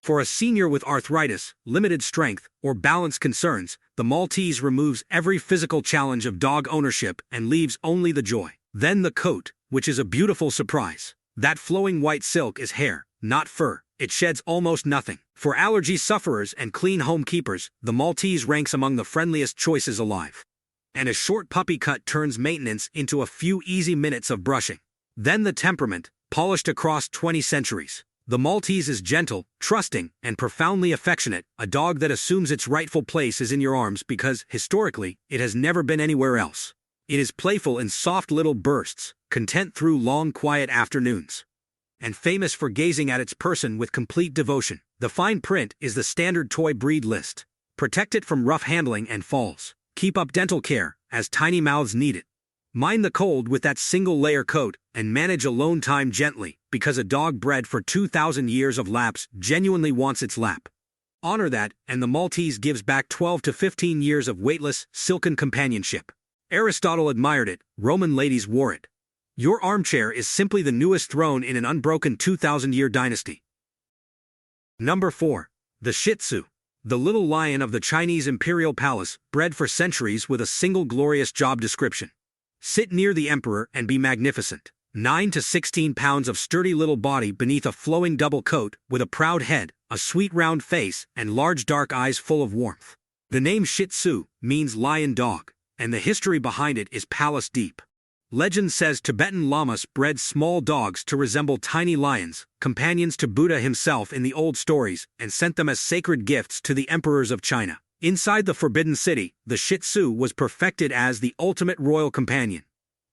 For a senior with arthritis, limited strength, or balance concerns, the Maltese removes every physical challenge of dog ownership and leaves only the joy. Then the coat, which is a beautiful surprise. That flowing white silk is hair, not fur. It sheds almost nothing. For allergy sufferers and clean home keepers, the Maltese ranks among the friendliest choices alive. And a short puppy cut turns maintenance into a few easy minutes of brushing. Then the temperament, polished across 20 centuries. The Maltese is gentle, trusting, and profoundly affectionate, a dog that assumes its rightful place is in your arms because, historically, it has never been anywhere else. It is playful in soft little bursts, content through long quiet afternoons, and famous for gazing at its person with complete devotion. The fine print is the standard toy breed list. Protect it from rough handling and falls. Keep up dental care, as tiny mouths need it. Mind the cold with that single-layer coat, and manage alone time gently, because a dog bred for 2,000 years of laps genuinely wants its lap. Honor that, and the Maltese gives back 12 to 15 years of weightless, silken companionship. Aristotle admired it, Roman ladies wore it. Your armchair is simply the newest throne in an unbroken 2,000-year dynasty. Number 4. The Shih Tzu. The little lion of the Chinese imperial palace, bred for centuries with a single glorious job description. Sit near the emperor and be magnificent. 9 to 16 pounds of sturdy little body beneath a flowing double coat, with a proud head, a sweet round face, and large dark eyes full of warmth. The name Shih Tzu means lion dog, and the history behind it is palace deep. Legend says Tibetan lamas bred small dogs to resemble tiny lions, companions to Buddha himself in the old stories, and sent them as sacred gifts to the emperors of China. Inside the Forbidden City, the Shih Tzu was perfected as the ultimate royal companion.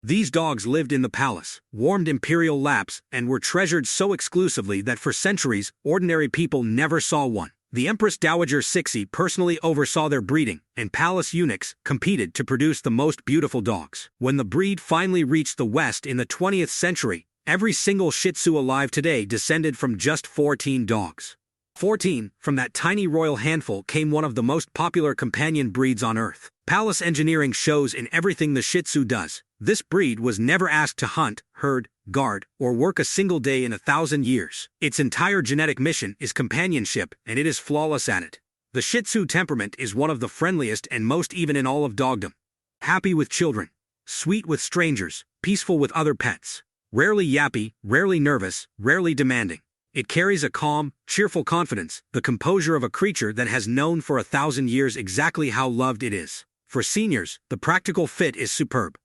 These dogs lived in the palace, warmed imperial laps, and were treasured so exclusively that for centuries, ordinary people never saw one. The Empress Dowager Cixi personally oversaw their breeding, and palace eunuchs competed to produce the most beautiful dogs. When the breed finally reached the West in the 20th century, every single Shih Tzu alive today descended from just 14 dogs. 14, from that tiny royal handful came one of the most popular companion breeds on Earth. Palace engineering shows in everything the Shih Tzu does. This breed was never asked to hunt, herd, guard, or work a single day in 1,000 years. Its entire genetic mission is companionship, and it is flawless at it. The Shih Tzu temperament is one of the friendliest and most even in all of dogdom. Happy with children, sweet with strangers, peaceful with other pets. Rarely yappy, rarely nervous, rarely demanding. It carries a calm, cheerful confidence, the composure of a creature that has known for 1,000 years exactly how loved it is. For seniors, the practical fit is superb.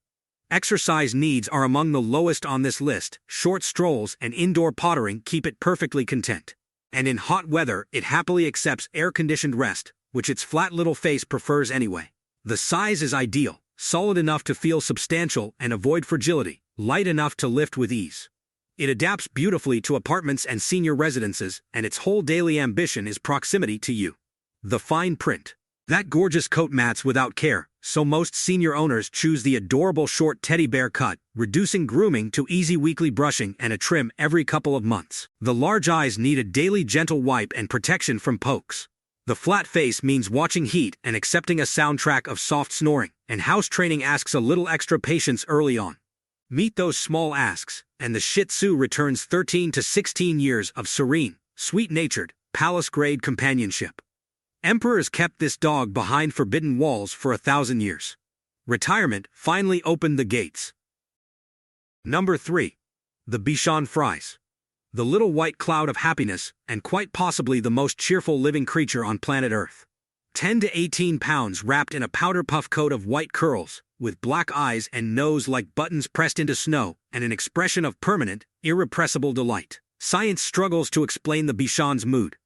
Exercise needs are among the lowest on this list. Short strolls and indoor pottering keep it perfectly content. And in hot weather, it happily accepts air-conditioned rest, which its flat little face prefers anyway. The size is ideal, solid enough to feel substantial and avoid fragility, light enough to lift with ease. It adapts beautifully to apartments and senior residences, and its whole daily ambition is proximity to you. The fine print. That gorgeous coat mats without care, so most senior owners choose the adorable short teddy bear cut, reducing grooming to easy weekly brushing and a trim every couple of months. The large eyes need a daily gentle wipe and protection from pokes. The flat face means watching heat and accepting a soundtrack of soft snoring, and house training asks a little extra patience early on. Meet those small asks, and the Shih Tzu returns 13 to 16 years of serene, sweet-natured, palace-grade companionship. Emperors kept this dog behind forbidden walls for 1,000 years. Retirement finally opened the gates. Number 3. The Bichon Frise. The little white cloud of happiness, and quite possibly the most cheerful living creature on planet Earth. 10 to 18 pounds wrapped in a powder puff coat of white curls, with black eyes and nose like buttons pressed into snow, and an expression of permanent, irrepressible delight. Science struggles to explain the Bichon's mood.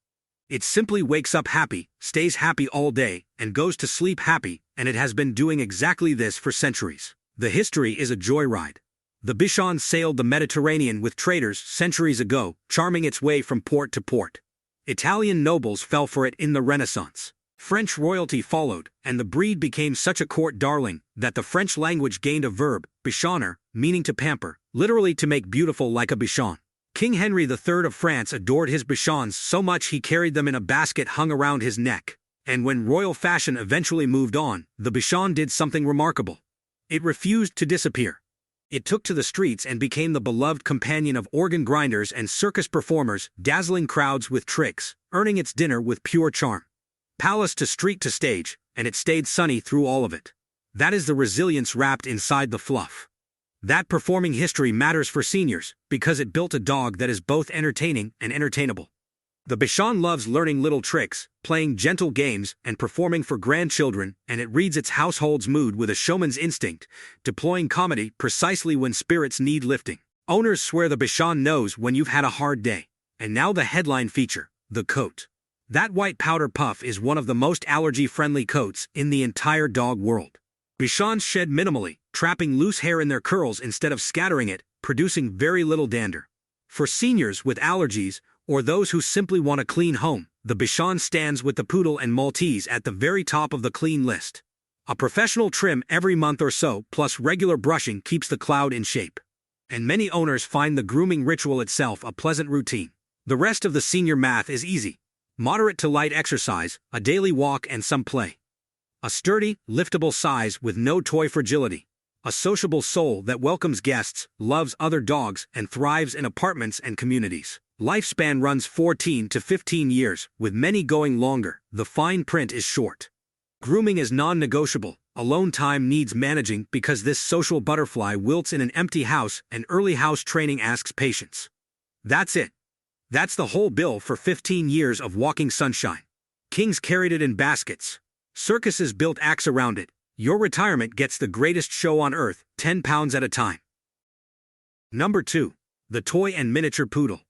It simply wakes up happy, stays happy all day, and goes to sleep happy, and it has been doing exactly this for centuries. The history is a joyride. The Bichon sailed the Mediterranean with traders centuries ago, charming its way from port to port. Italian nobles fell for it in the Renaissance. French royalty followed, and the breed became such a court darling that the French language gained a verb, bichonner, meaning to pamper, literally to make beautiful like a bichon. King Henry III of France adored his bichons so much he carried them in a basket hung around his neck. And when royal fashion eventually moved on, the bichon did something remarkable. It refused to disappear. It took to the streets and became the beloved companion of organ grinders and circus performers, dazzling crowds with tricks, earning its dinner with pure charm. Palace to street to stage, and it stayed sunny through all of it. That is the resilience wrapped inside the fluff. That performing history matters for seniors, because it built a dog that is both entertaining and entertainable. The Bichon loves learning little tricks, playing gentle games, and performing for grandchildren, and it reads its household's mood with a showman's instinct, deploying comedy precisely when spirits need lifting. Owners swear the Bichon knows when you've had a hard day. And now the headline feature, the coat. That white powder puff is one of the most allergy-friendly coats in the entire dog world. Bichons shed minimally, trapping loose hair in their curls instead of scattering it, producing very little dander. For seniors with allergies, or those who simply want a clean home, the Bichon stands with the Poodle and Maltese at the very top of the clean list. A professional trim every month or so, plus regular brushing, keeps the cloud in shape. And many owners find the grooming ritual itself a pleasant routine. The rest of the senior math is easy. Moderate to light exercise, a daily walk and some play. A sturdy, liftable size with no toy fragility. A sociable soul that welcomes guests, loves other dogs, and thrives in apartments and communities. Lifespan runs 14 to 15 years, with many going longer. The fine print is short. Grooming is non-negotiable. Alone time needs managing because this social butterfly wilts in an empty house, and early house training asks patience. That's it. That's the whole bill for 15 years of walking sunshine. Kings carried it in baskets. Circuses built acts around it. Your retirement gets the greatest show on earth, 10 pounds at a time. Number 2. The Toy and Miniature Poodle.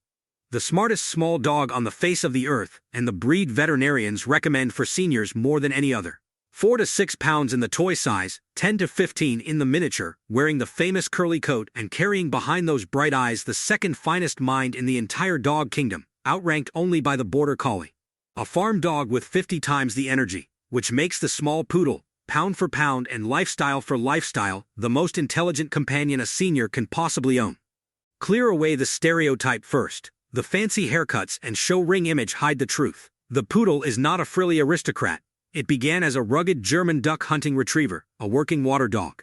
The smartest small dog on the face of the earth, and the breed veterinarians recommend for seniors more than any other. 4 to 6 pounds in the toy size, 10 to 15 in the miniature, wearing the famous curly coat and carrying behind those bright eyes the second finest mind in the entire dog kingdom, outranked only by the Border Collie. A farm dog with 50 times the energy, which makes the small poodle, pound for pound and lifestyle for lifestyle, the most intelligent companion a senior can possibly own. Clear away the stereotype first. The fancy haircuts and show ring image hide the truth. The poodle is not a frilly aristocrat. It began as a rugged German duck hunting retriever, a working water dog.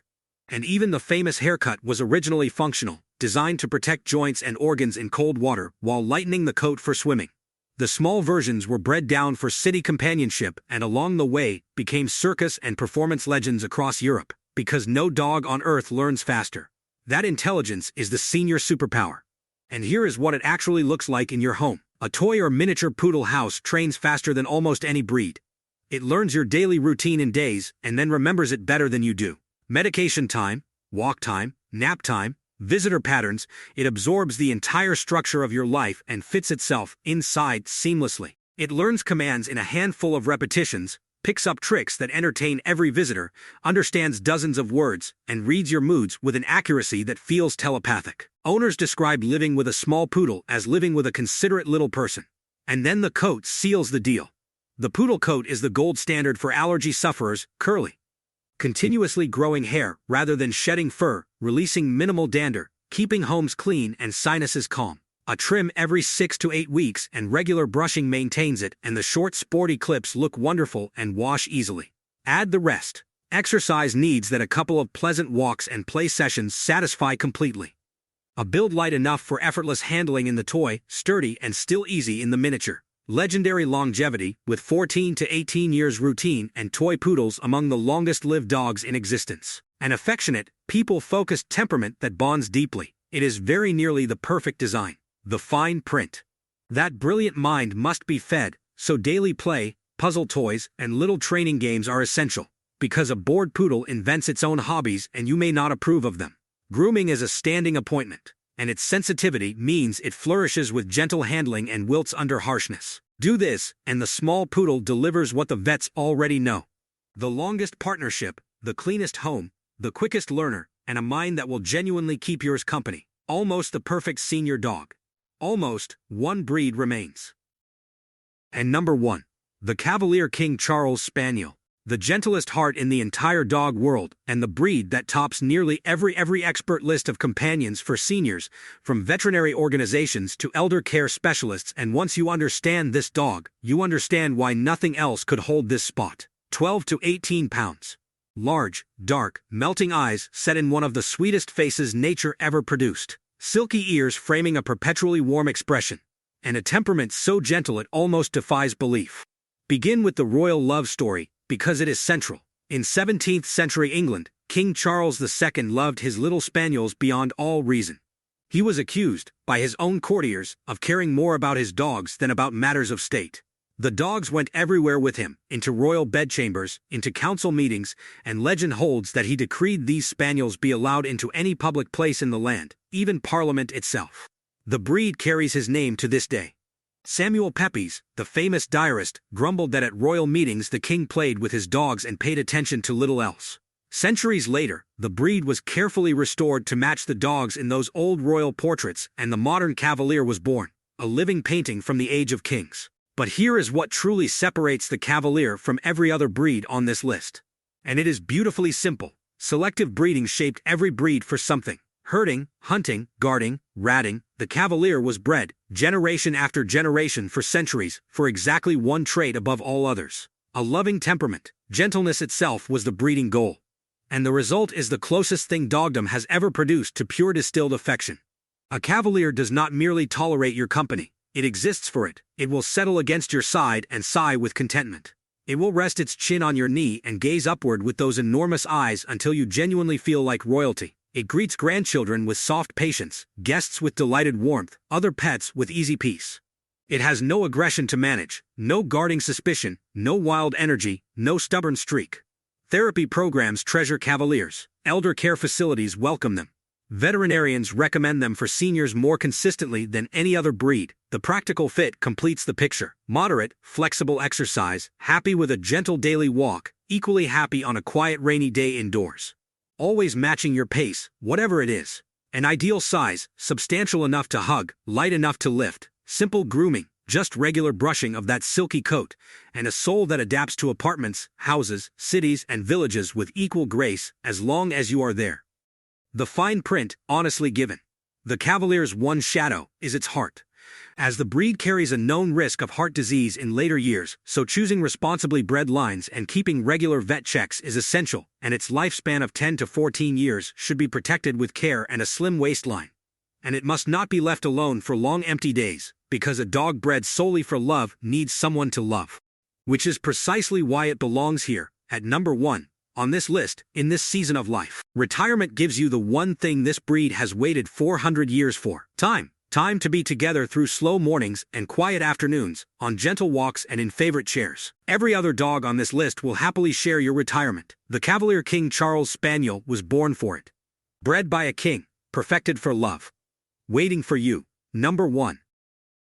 And even the famous haircut was originally functional, designed to protect joints and organs in cold water while lightening the coat for swimming. The small versions were bred down for city companionship and along the way became circus and performance legends across Europe, because no dog on earth learns faster. That intelligence is the senior superpower. And here is what it actually looks like in your home. A toy or miniature poodle house trains faster than almost any breed. It learns your daily routine in days and then remembers it better than you do. Medication time, walk time, nap time, visitor patterns, it absorbs the entire structure of your life and fits itself inside seamlessly. It learns commands in a handful of repetitions, picks up tricks that entertain every visitor, understands dozens of words, and reads your moods with an accuracy that feels telepathic. Owners describe living with a small poodle as living with a considerate little person. And then the coat seals the deal. The poodle coat is the gold standard for allergy sufferers, curly, continuously growing hair rather than shedding fur, releasing minimal dander, keeping homes clean and sinuses calm. A trim every 6 to 8 weeks and regular brushing maintains it, and the short sporty clips look wonderful and wash easily. Add the rest. Exercise needs that a couple of pleasant walks and play sessions satisfy completely. A build light enough for effortless handling in the toy, sturdy and still easy in the miniature. Legendary longevity, with 14 to 18 years routine and toy poodles among the longest-lived dogs in existence. An affectionate, people-focused temperament that bonds deeply. It is very nearly the perfect design. The fine print. That brilliant mind must be fed, so daily play, puzzle toys, and little training games are essential. Because a bored poodle invents its own hobbies and you may not approve of them. Grooming is a standing appointment, and its sensitivity means it flourishes with gentle handling and wilts under harshness. Do this, and the small poodle delivers what the vets already know. The longest partnership, the cleanest home, the quickest learner, and a mind that will genuinely keep yours company. Almost the perfect senior dog. Almost, one breed remains. And number 1. The Cavalier King Charles Spaniel. The gentlest heart in the entire dog world, and the breed that tops nearly every expert list of companions for seniors, from veterinary organizations to elder care specialists. And once you understand this dog, you understand why nothing else could hold this spot. 12 to 18 pounds. Large, dark, melting eyes set in one of the sweetest faces nature ever produced. Silky ears framing a perpetually warm expression, and a temperament so gentle it almost defies belief. Begin with the royal love story, because it is central. In 17th century England, King Charles II loved his little spaniels beyond all reason. He was accused, by his own courtiers, of caring more about his dogs than about matters of state. The dogs went everywhere with him, into royal bedchambers, into council meetings, and legend holds that he decreed these spaniels be allowed into any public place in the land, even Parliament itself. The breed carries his name to this day. Samuel Pepys, the famous diarist, grumbled that at royal meetings the king played with his dogs and paid attention to little else. Centuries later, the breed was carefully restored to match the dogs in those old royal portraits, and the modern Cavalier was born, a living painting from the age of kings. But here is what truly separates the Cavalier from every other breed on this list. And it is beautifully simple. Selective breeding shaped every breed for something. Herding, hunting, guarding, ratting, the Cavalier was bred, generation after generation for centuries, for exactly one trait above all others. A loving temperament. Gentleness itself was the breeding goal. And the result is the closest thing dogdom has ever produced to pure distilled affection. A Cavalier does not merely tolerate your company. It exists for it. It will settle against your side and sigh with contentment. It will rest its chin on your knee and gaze upward with those enormous eyes until you genuinely feel like royalty. It greets grandchildren with soft patience, guests with delighted warmth, other pets with easy peace. It has no aggression to manage, no guarding suspicion, no wild energy, no stubborn streak. Therapy programs treasure Cavaliers. Elder care facilities welcome them. Veterinarians recommend them for seniors more consistently than any other breed. The practical fit completes the picture. Moderate, flexible exercise, happy with a gentle daily walk, equally happy on a quiet rainy day indoors. Always matching your pace, whatever it is. An ideal size, substantial enough to hug, light enough to lift. Simple grooming, just regular brushing of that silky coat, and a soul that adapts to apartments, houses, cities, and villages with equal grace, as long as you are there. The fine print, honestly given. The Cavalier's one shadow is its heart. As the breed carries a known risk of heart disease in later years, so choosing responsibly bred lines and keeping regular vet checks is essential, and its lifespan of 10 to 14 years should be protected with care and a slim waistline. And it must not be left alone for long empty days, because a dog bred solely for love needs someone to love. Which is precisely why it belongs here, at number 1. On this list, in this season of life. Retirement gives you the one thing this breed has waited 400 years for. Time. Time to be together through slow mornings and quiet afternoons, on gentle walks and in favorite chairs. Every other dog on this list will happily share your retirement. The Cavalier King Charles Spaniel was born for it. Bred by a king, perfected for love. Waiting for you. Number 1.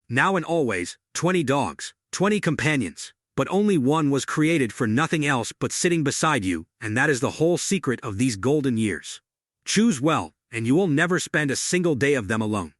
Now and always, 20 dogs, 20 companions. But only one was created for nothing else but sitting beside you, and that is the whole secret of these golden years. Choose well, and you will never spend a single day of them alone.